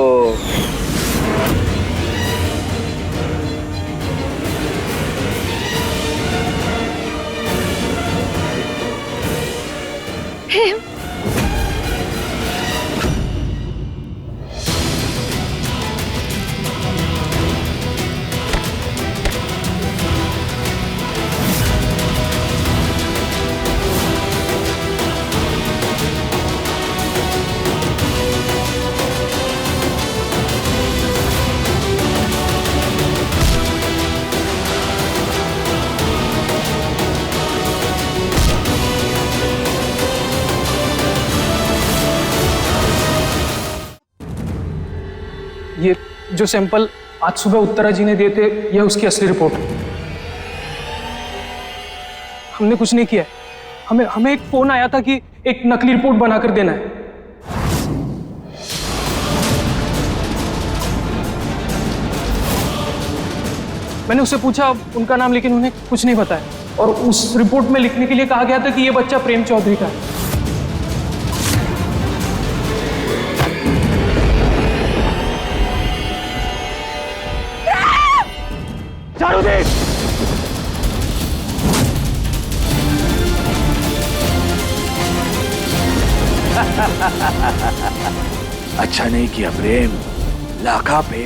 ये जो सैंपल आज सुबह उत्तरा जी ने दिए थे, यह उसकी असली रिपोर्ट। हमने कुछ नहीं किया है। हमें एक फोन आया था कि एक नकली रिपोर्ट बनाकर देना है। मैंने उससे पूछा उनका नाम, लेकिन उन्हें कुछ नहीं बताया। और उस रिपोर्ट में लिखने के लिए कहा गया था कि यह बच्चा प्रेम चौधरी का है। अच्छा नहीं किया प्रेम, लाखा पे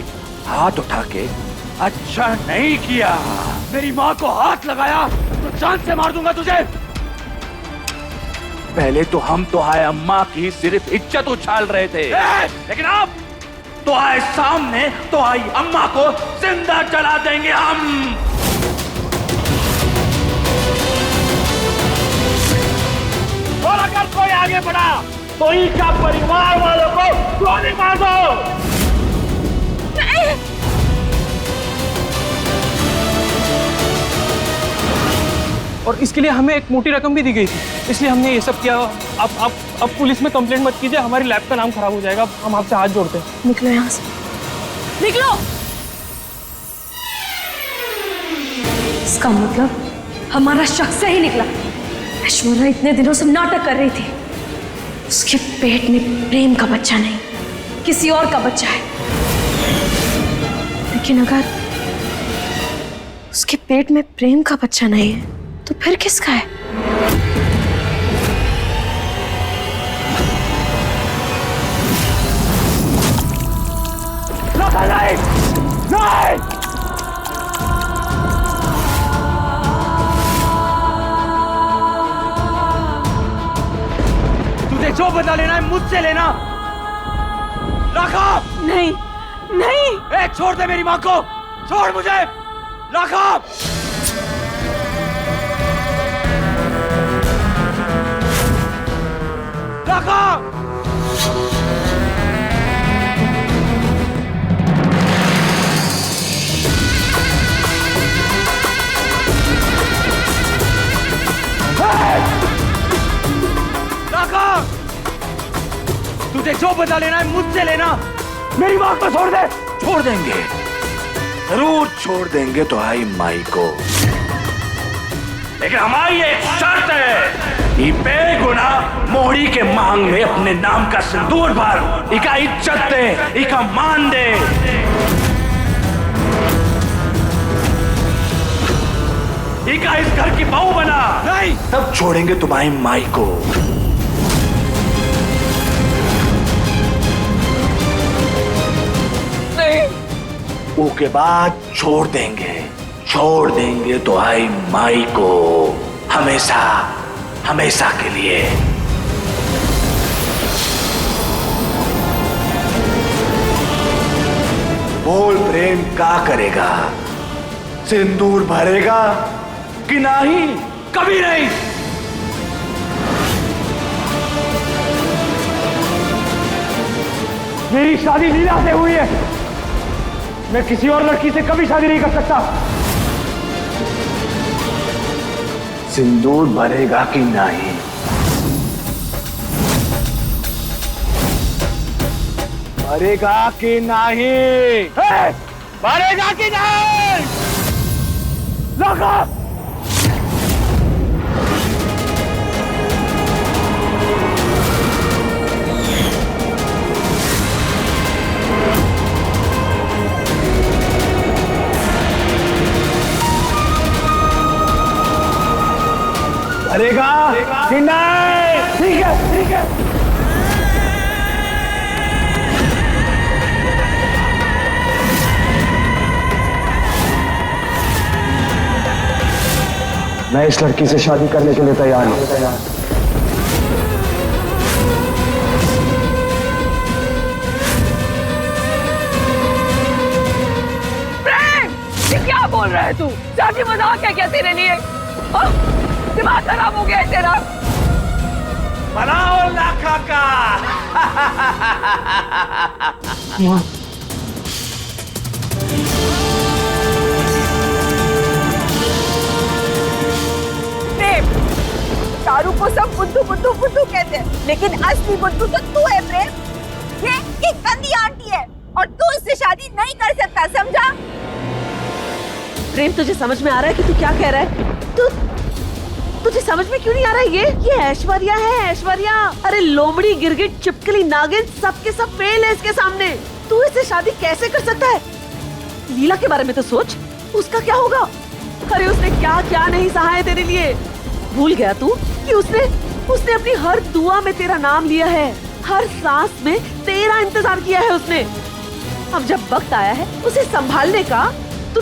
हाथ उठा के अच्छा नहीं किया। मेरी माँ को हाथ लगाया तो जान से मार दूंगा तुझे। पहले तो हम तो आए अम्मा की सिर्फ इज्जत उछाल रहे थे, लेकिन अब तो आए सामने तो आई अम्मा को जिंदा जला देंगे हम। और अगर कोई आगे बढ़ा तो इनका परिवार वालों को गोली मार दो। नहीं। और इसके लिए हमें एक मोटी रकम भी दी गई थी, इसलिए हमने ये सब किया। अब पुलिस में कंप्लेंट मत कीजिए, हमारी लैब का नाम खराब हो जाएगा। हम आपसे हाथ जोड़ते हैं। निकलो यहाँ से, निकलो। इसका मतलब हमारा शक से ही निकला। ऐश्वर्या इतने दिनों से नाटक कर रही थी। उसके पेट में प्रेम का बच्चा नहीं, किसी और का बच्चा है। लेकिन अगर उसके पेट में प्रेम का बच्चा नहीं है तो फिर किसका है? नहीं, नहीं। तुझे जो बदला लेना है मुझसे लेना। लाखा नहीं, नहीं। ए, छोड़ दे मेरी माँ को, छोड़ मुझे। लाखा लाखा लाखा तुझे जो बदला लेना है मुझसे लेना। मेरी माँ को छोड़ दे। छोड़ देंगे, जरूर छोड़ देंगे तो आई माई को, लेकिन हमारी एक शर्त है कि बेगुना मोड़ी के मांग में अपने नाम का सिंदूर भर, इका इज्जत दे, इका मान दे। इका इस घर की बहू बना, नहीं तब छोड़ेंगे तुम्हारी माई को। नहीं, वो के बाद छोड़ देंगे तो आई माई को, हमेशा हमेशा के लिए। बोल प्रेम क्या करेगा? सिंदूर भरेगा कि नहीं? कभी नहीं। मेरी शादी लीला से हुई है, मैं किसी और लड़की से कभी शादी नहीं कर सकता। सिंदूर भरेगा कि नहीं? भरेगा कि नहीं? भरेगा कि नहीं? लगा भरेगा कि नहीं? ठीक है, ठीक है। मैं इस लड़की से शादी करने के लिए तैयार हूं। प्रेम, ये क्या बोल रहा है तू? शादी मजाक है क्या तेरे लिए? दिमाग खराब हो गया है तेरा? बनाओ लाखा का। प्रेम, तारू को सब बुद्धू बुद्धू बुद्धू कहते हैं, लेकिन असली बुद्धू तो तू है प्रेम। ये गंदी आंटी है और तू इससे शादी नहीं कर सकता, समझा? प्रेम, तुझे समझ में आ रहा है कि तू क्या कह रहा है? तुझे समझ में क्यों नहीं आ रहा है? ये ऐश्वर्या है, ऐश्वर्या। अरे लोमड़ी, गिरगिट, चिपकली, नागिन, सबके सब फेल है इसके सामने। तू इससे शादी कैसे कर सकता है? लीला के बारे में तो सोच, उसका क्या होगा? अरे उसने क्या क्या नहीं सहा है तेरे लिए। भूल गया तू कि उसने अपनी हर दुआ में तेरा नाम लिया है, हर सांस में तेरा इंतजार किया है उसने। अब जब वक्त आया है उसे संभालने का, तू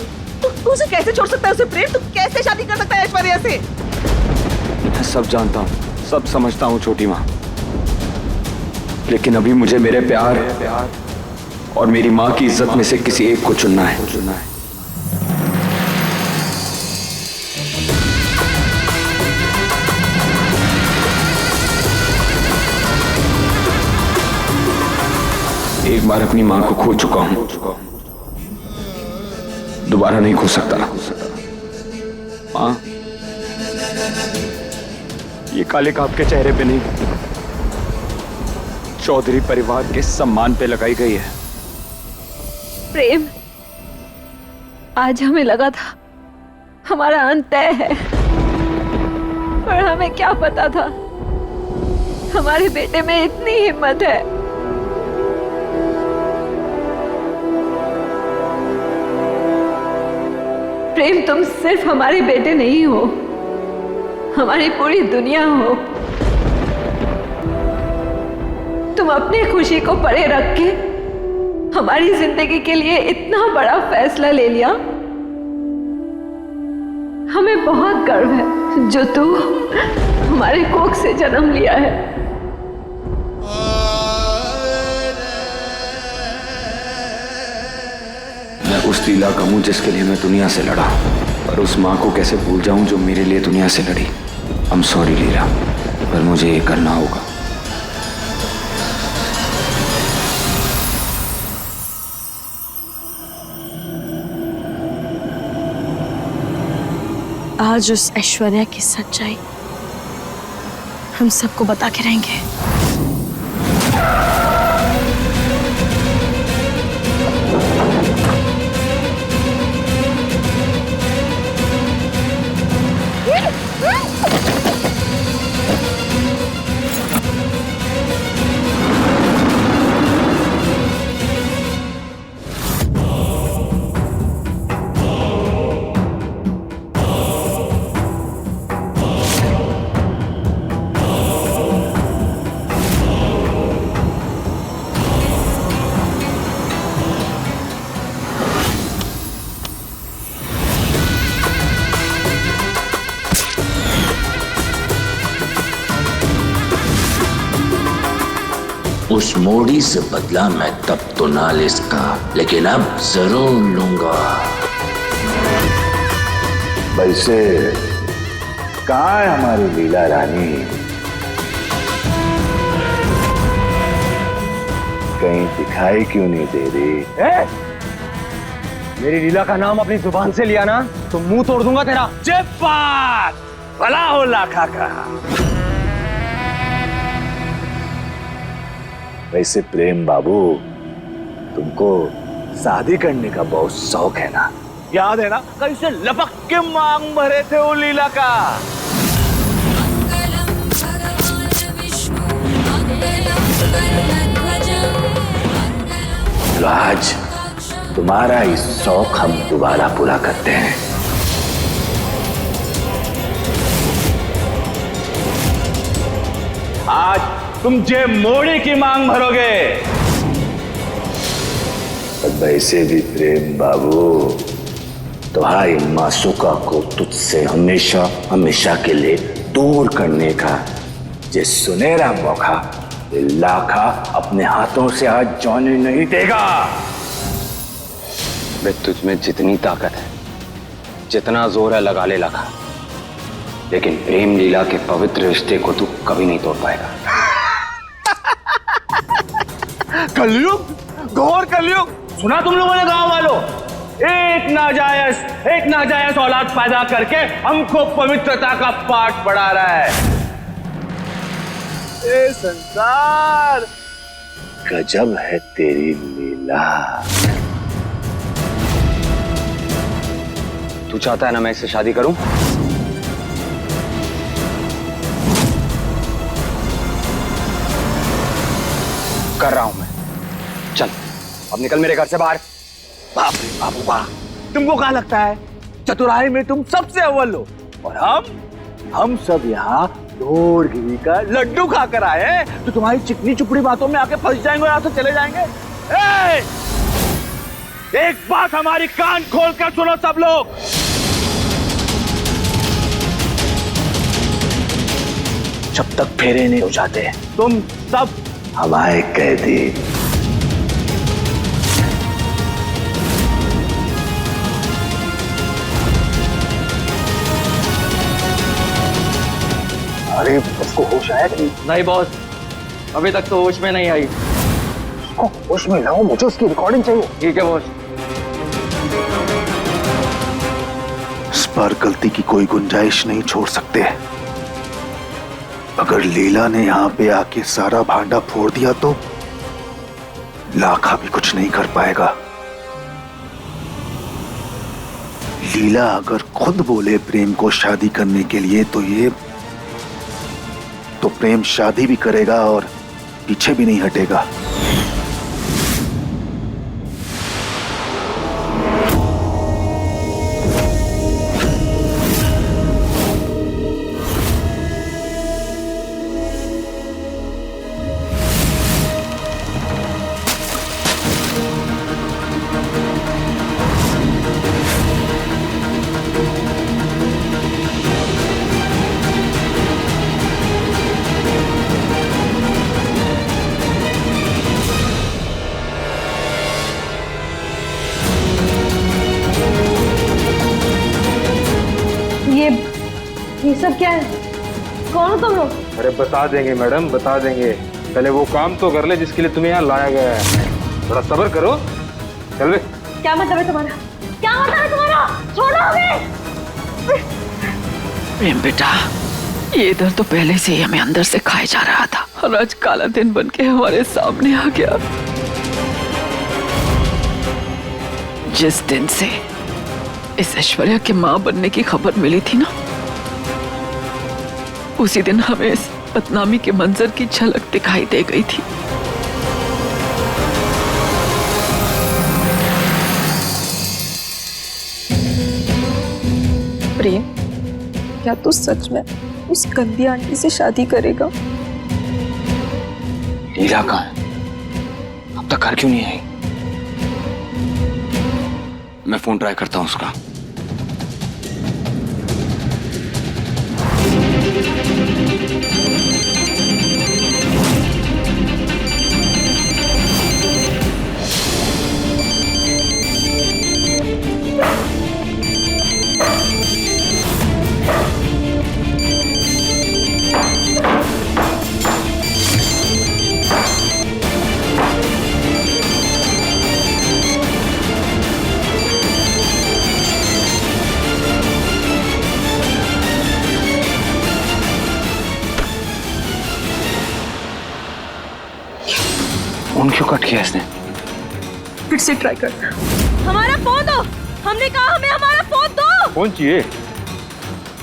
उसे कैसे छोड़ सकता है? उसे प्रेम, तू कैसे शादी कर सकता है ऐश्वर्या से? मैं सब जानता हूँ, सब समझता हूँ छोटी माँ, लेकिन अभी मुझे मेरे प्यार और मेरी माँ की इज्जत में से किसी एक को चुनना है। एक बार अपनी माँ को खो चुका हूँ, दोबारा नहीं खो सकता। माँ, ये काले काप के चेहरे पे नहीं, चौधरी परिवार के सम्मान पे लगाई गई है। प्रेम, आज हमें लगा था हमारा अंत तय है, पर हमें क्या पता था हमारे बेटे में इतनी हिम्मत है। प्रेम, तुम सिर्फ हमारे बेटे नहीं हो, हमारी पूरी दुनिया हो। तुम अपनी खुशी को परे रख के हमारी जिंदगी के लिए इतना बड़ा फैसला ले लिया। हमें बहुत गर्व है जो तू हमारे कोख से जन्म लिया है। मैं उस लीला का हूं जिसके लिए मैं दुनिया से लड़ा, और उस माँ को कैसे भूल जाऊं जो मेरे लिए दुनिया से लड़ी। I'm sorry लीला, पर मुझे ये करना होगा। आज उस ऐश्वर्या की सच्चाई हम सबको बता के रहेंगे। उस मोड़ी से बदला मैं तब तो ना ले सका, लेकिन अब जरूर लूंगा। वैसे कहाँ है हमारी लीला रानी? कहीं दिखाई क्यों नहीं दे रही? मेरी लीला का नाम अपनी जुबान से लिया ना तो मुंह तोड़ दूंगा तेरा। चुप बात, भला हो लाखा का। वैसे प्रेम बाबू, तुमको शादी करने का बहुत शौक है ना? याद है ना कैसे लपक के मांग भरे थे वो लीला का? तो आज तुम्हारा इस शौक हम दोबारा पूरा करते हैं। आज तुम जे मोड़ी की मांग भरोगे। वैसे भी प्रेम बाबू, तुम्हारी मासूका को तुझसे हमेशा हमेशा के लिए दूर करने का ये सुनहरा मौका लाखा अपने हाथों से आज जाने नहीं देगा। बे तुझमें जितनी ताकत है, जितना जोर है, लगा ले लाखा, लेकिन प्रेम लीला के पवित्र रिश्ते को तू कभी नहीं तोड़ पाएगा। कलयुग, घोर कलयुग। सुना तुम लोगों ने गांव वालों, एक नाजायज औलाद पैदा करके हमको पवित्रता का पाठ पढ़ा रहा है। ए संसार, गजब है तेरी लीला। तू चाहता है ना मैं इससे शादी करूं? कर रहा हूं मैं। चल अब निकल मेरे घर से बाहर। बाप रे बाबू वाह, तुमको क्या लगता है चतुराई में तुम सबसे अव्वल हो, और हम सब यहाँ ढोर घी का लड्डू खाकर आए हैं, तो तुम्हारी चिकनी चुपड़ी बातों में आके फंस जाएंगे और यहाँ से चले जाएंगे। एक बात हमारी कान खोल कर सुनो सब लोग, जब तक फेरे नहीं हो जाते तुम सब हमारे कैदी। अरे उसको होश आया कि नहीं बॉस, अभी तक तो होश में नहीं आई। होश में लाओ, मुझे उसकी रिकॉर्डिंग चाहिए। ठीक है बॉस। इस बार गलती की कोई गुंजाइश नहीं छोड़ सकते। अगर लीला ने यहाँ पे आके सारा भांडा फोड़ दिया तो लाखा भी कुछ नहीं कर पाएगा। लीला अगर खुद बोले प्रेम को शादी करने के लिए तो प्रेम शादी भी करेगा और पीछे भी नहीं हटेगा। ये सब क्या है? कौन हो तुम लोग? अरे बता देंगे मैडम, बता देंगे। पहले वो काम तो कर ले जिसके लिए तुम्हें यहाँ लाया गया है। थोड़ा सब्र करो। चल बे। क्या मतलब है तुम्हारा? क्या मतलब है तुम्हारा? छोड़ो हमें। प्रेम बेटा, ये डर तो पहले से ही हमें अंदर से खाए जा रहा था, और आज काला दिन बन के हमारे सामने आ गया। जिस दिन से इस ऐश्वर्या के मां बनने की खबर मिली थी ना, उसी दिन हमें इस बदनामी के मंजर की झलक दिखाई दे गई थी। प्रेम, क्या तू सच में उस गंदी आंटी से शादी करेगा? लीला कहाँ है? अब तक घर क्यों नहीं आई? मैं फोन ट्राई करता हूं उसका। फोन क्यों कट किया इसने? फिर से ट्राई कर। हमारा फोन दो, हमने कहा हमें हमारा फोन दो। फोन चाहिए?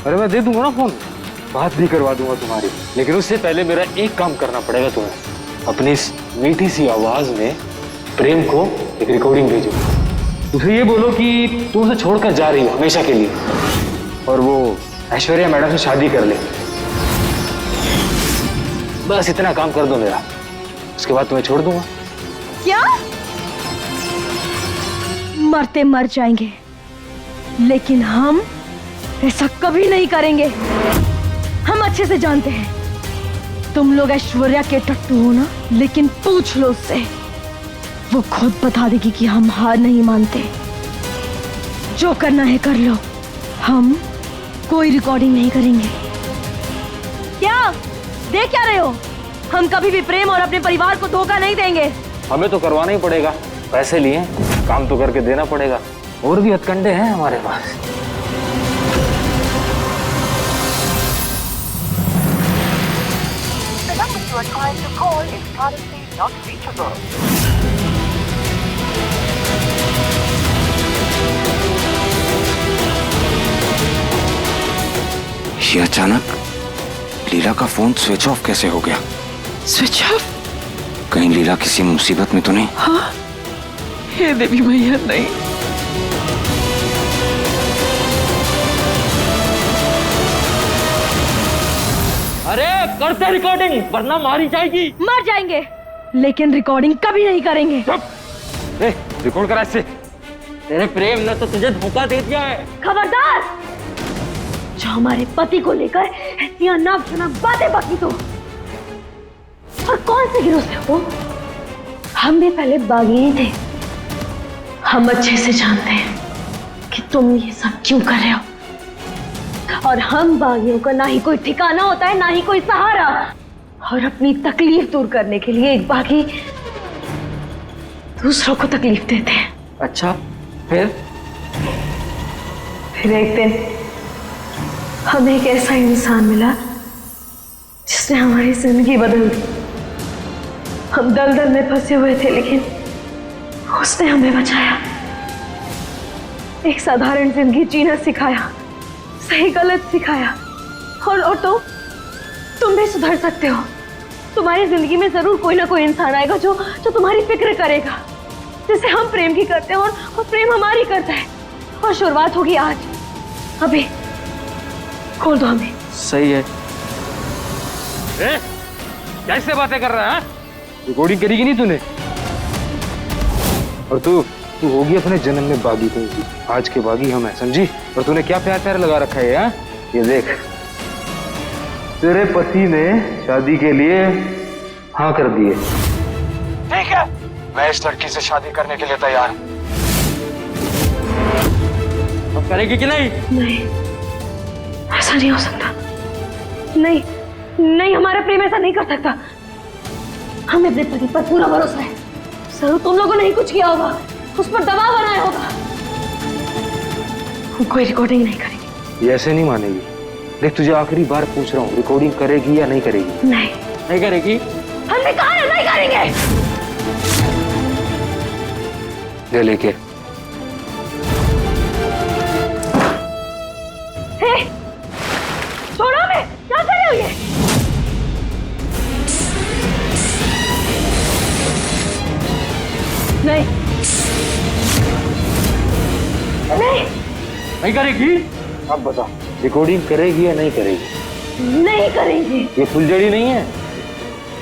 अरे मैं दे दूंगा ना फोन, बात भी करवा दूंगा तुम्हारी, लेकिन उससे पहले मेरा एक काम करना पड़ेगा तुम्हें। अपनी इस मीठी सी आवाज में प्रेम को एक रिकॉर्डिंग भेजो। उसे ये बोलो कि तू उसे छोड़कर जा रही हो हमेशा के लिए, और वो ऐश्वर्या मैडम से शादी कर ले। बस इतना काम कर दो मेरा, उसके बाद तुम्हें छोड़ दूंगा। क्या? मरते मर जाएंगे, लेकिन हम ऐसा कभी नहीं करेंगे। हम अच्छे से जानते हैं तुम लोग ऐश्वर्या के टट्टू हो ना, लेकिन पूछ लो उससे, वो खुद बता देगी कि हम हार नहीं मानते। जो करना है कर लो, हम कोई रिकॉर्डिंग नहीं करेंगे। क्या देख क्या रहे हो? हम कभी भी प्रेम और अपने परिवार को धोखा नहीं देंगे। हमें तो करवाना ही पड़ेगा, पैसे लिए, काम तो करके देना पड़ेगा। और भी हथकंडे हैं हमारे पास। ये अचानक लीला का फोन स्विच ऑफ कैसे हो गया? Switch off? कहीं लीला किसी मुसीबत में तो नहीं? हाँ, हे देवी मैया, नहीं। अरे करते रिकॉर्डिंग, वरना मारी जाएगी। मर जाएंगे, लेकिन रिकॉर्डिंग कभी नहीं करेंगे। रिकॉर्ड करा इससे। तेरे प्रेम ने तो तुझे धोखा दे दिया है। खबरदार, जो हमारे पति को लेकर ऐसी अनाप-शनाप बातें बकी तो। और कौन से गिरोह से हो? हम भी पहले बागी ही थे। हम अच्छे से जानते हैं कि तुम ये सब क्यों कर रहे हो। और हम बागियों का ना ही कोई ठिकाना होता है, ना ही कोई सहारा। और अपनी तकलीफ दूर करने के लिए एक बागी दूसरों को तकलीफ देते हैं। अच्छा, फिर एक दिन हमें एक ऐसा इंसान मिला जिसने हमारी जिंदगी बदल दी। हम दलदल में फंसे हुए थे, लेकिन उसने हमें बचाया। एक साधारण जिंदगी जीना सिखाया, सही गलत सिखाया। और तुम भी सुधर सकते हो। तुम्हारी जिंदगी में जरूर कोई ना कोई इंसान आएगा जो तुम्हारी फिक्र करेगा, जिसे हम प्रेम की करते हैं और प्रेम हमारी करता है। और शुरुआत होगी आज, अभी। खोल दो हमें। सही है। कैसे बातें कर रहा है? रिकॉर्डिंग करेगी नहीं तूने? और तू होगी अपने जन्म में बागी कहीं की। आज के बागी हम हैं, समझी? और तूने क्या प्यार प्यार लगा रखा है? हा? ये देख, तेरे पति ने शादी के लिए हाँ कर दिए। ठीक है, मैं इस लड़की से शादी करने के लिए तैयार हूं। अब करेगी कि नहीं? नहीं, ऐसा नहीं हो सकता। नहीं नहीं, हमारा प्रेम ऐसा नहीं कर सकता। हमें अपने पति पर पूरा भरोसा है। जरूर तुम लोगों ने ही कुछ किया होगा, उस पर दबाव बनाया होगा। हम कोई रिकॉर्डिंग नहीं करेंगे। ये ऐसे नहीं मानेगी। देख, तुझे आखिरी बार पूछ रहा हूँ, रिकॉर्डिंग करेगी या नहीं करेगी? नहीं करेगी। हमने कहा है नहीं करेंगे। ले लेके। हे, छोड़ो हमें, क्या कर रहे हो ये? नहीं नहीं नहीं करेगी? अब बता, रिकॉर्डिंग करेगी या नहीं करेगी? नहीं करेंगे। ये फुलझड़ी नहीं है,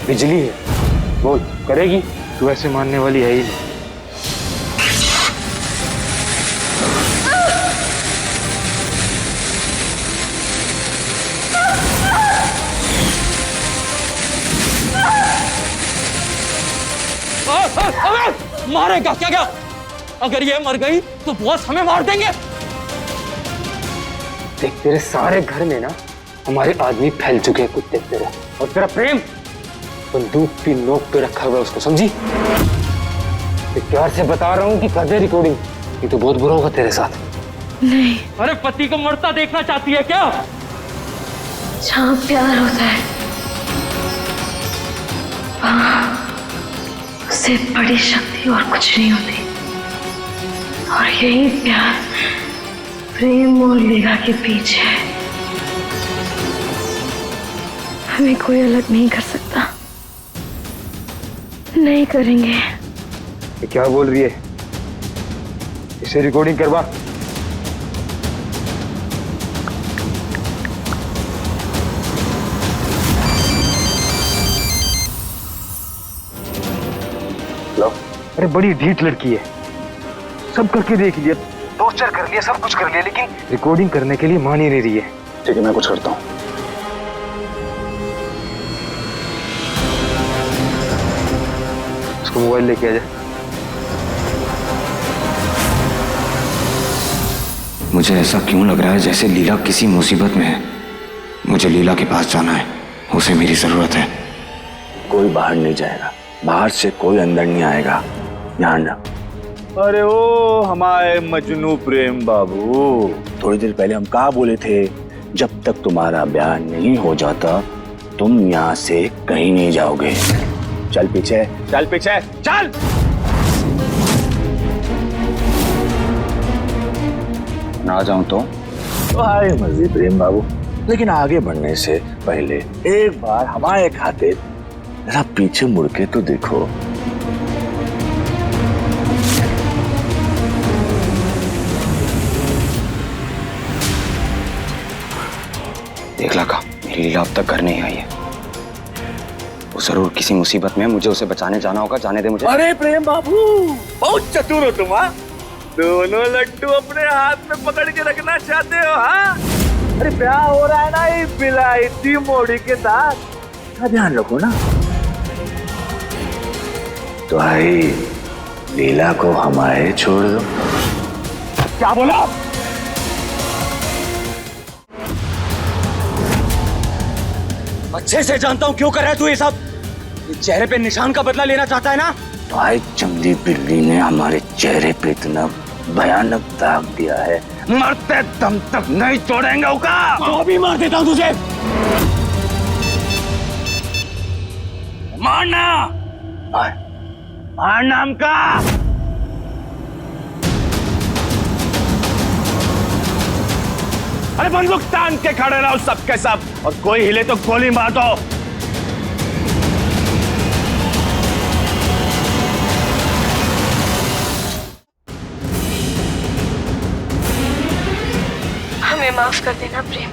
बिजली है। बोल, करेगी? तू ऐसे मानने वाली है ही नहीं। मारेगा क्या? अगर ये मर गई तो बॉस हमें मार देंगे। देख, तेरे सारे घर में ना हमारे आदमी फैल चुके हैं कुत्ते की तरह, और तेरा प्रेम बंदूक की नोक पे रखा हुआ है उसको, समझी? प्यार से बता रहा हूँ कि कर दे रिकॉर्डिंग, ये तो बहुत बुरा होगा तेरे साथ। नहीं। अरे पति को मरता देखना चाहती है क्या? जहाँ प्यार होता है उससे बड़ी शक्ति और कुछ नहीं होती। और यही प्यार प्रेम और लीला के बीच है। हमें कोई अलग नहीं कर सकता, नहीं करेंगे। ये क्या बोल रही है? इसे रिकॉर्डिंग करवा। अरे बड़ी ढीठ लड़की है, सब करके देख लिया, टॉर्चर कर लिया, सब कुछ कर लिया, लेकिन रिकॉर्डिंग करने के लिए मान ही नहीं रही है। ठीक है, मैं कुछ करता हूँ। उसको मोबाइल लेके आ जा। मुझे ऐसा क्यों लग रहा है जैसे लीला किसी मुसीबत में है। मुझे लीला के पास जाना है, उसे मेरी जरूरत है। कोई बाहर नहीं जाएगा, बाहर से कोई अंदर नहीं आएगा, ध्यान रख। अरे ओ हमारे मजनू प्रेम बाबू, थोड़ी देर पहले हम कहा बोले थे, जब तक तुम्हारा ब्याह नहीं हो जाता तुम यहाँ से कहीं नहीं जाओगे। चल पीछे, चल पीछे, चल। ना जाऊं तो हाय मर्जी प्रेम बाबू, लेकिन आगे बढ़ने से पहले एक बार हमारे खातिर जरा पीछे मुड़ के तो देखो। देख लगा, मेरी लीला अब तक घर नहीं आई है। वो जरूर किसी मुसीबत में, मुझे उसे बचाने जाना होगा। जाने दे मुझे। अरे प्रेम बाबू, बहुत चतुर हो तुम। दोनों लड्डू अपने हाथ में पकड़ के रखना चाहते हो? हाँ, अरे ब्याह हो रहा है ना इस बिलायती मोड़ी के साथ, का ध्यान रखो ना। तो आई लीला को हमारे छोड़ दो। क्या बोला? अच्छे से जानता हूँ क्यों कर रहा है तू ये सब। चेहरे पे निशान का बदला लेना चाहता है ना? भाई चमड़ी बिल्ली ने हमारे चेहरे पे इतना भयानक दाग दिया है, मरते दम तक नहीं छोड़ेंगे उका। तो भी मार देता हूँ तुझे। मारना, मारना हमका। अरे बंदूक तान के खड़े रहो सबके सब, और कोई हिले तो गोली मार दो। हमें माफ कर देना प्रेम।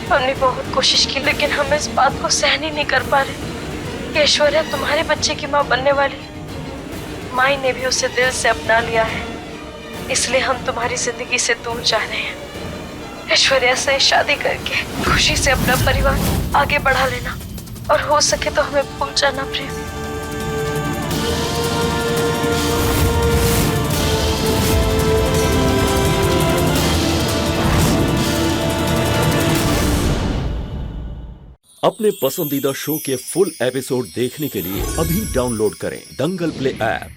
हमने बहुत कोशिश की, लेकिन हम इस बात को सहन ही नहीं कर पा रहे कि ऐश्वर्या तुम्हारे बच्चे की माँ बनने वाली। माई ने भी उसे दिल से अपना लिया है, इसलिए हम तुम्हारी जिंदगी से दूर जा रहे हैं। ऐश्वर्या से शादी करके खुशी से अपना परिवार आगे बढ़ा लेना, और हो सके तो हमें भूल जाना प्रेम। अपने पसंदीदा शो के फुल एपिसोड देखने के लिए अभी डाउनलोड करें दंगल प्ले ऐप।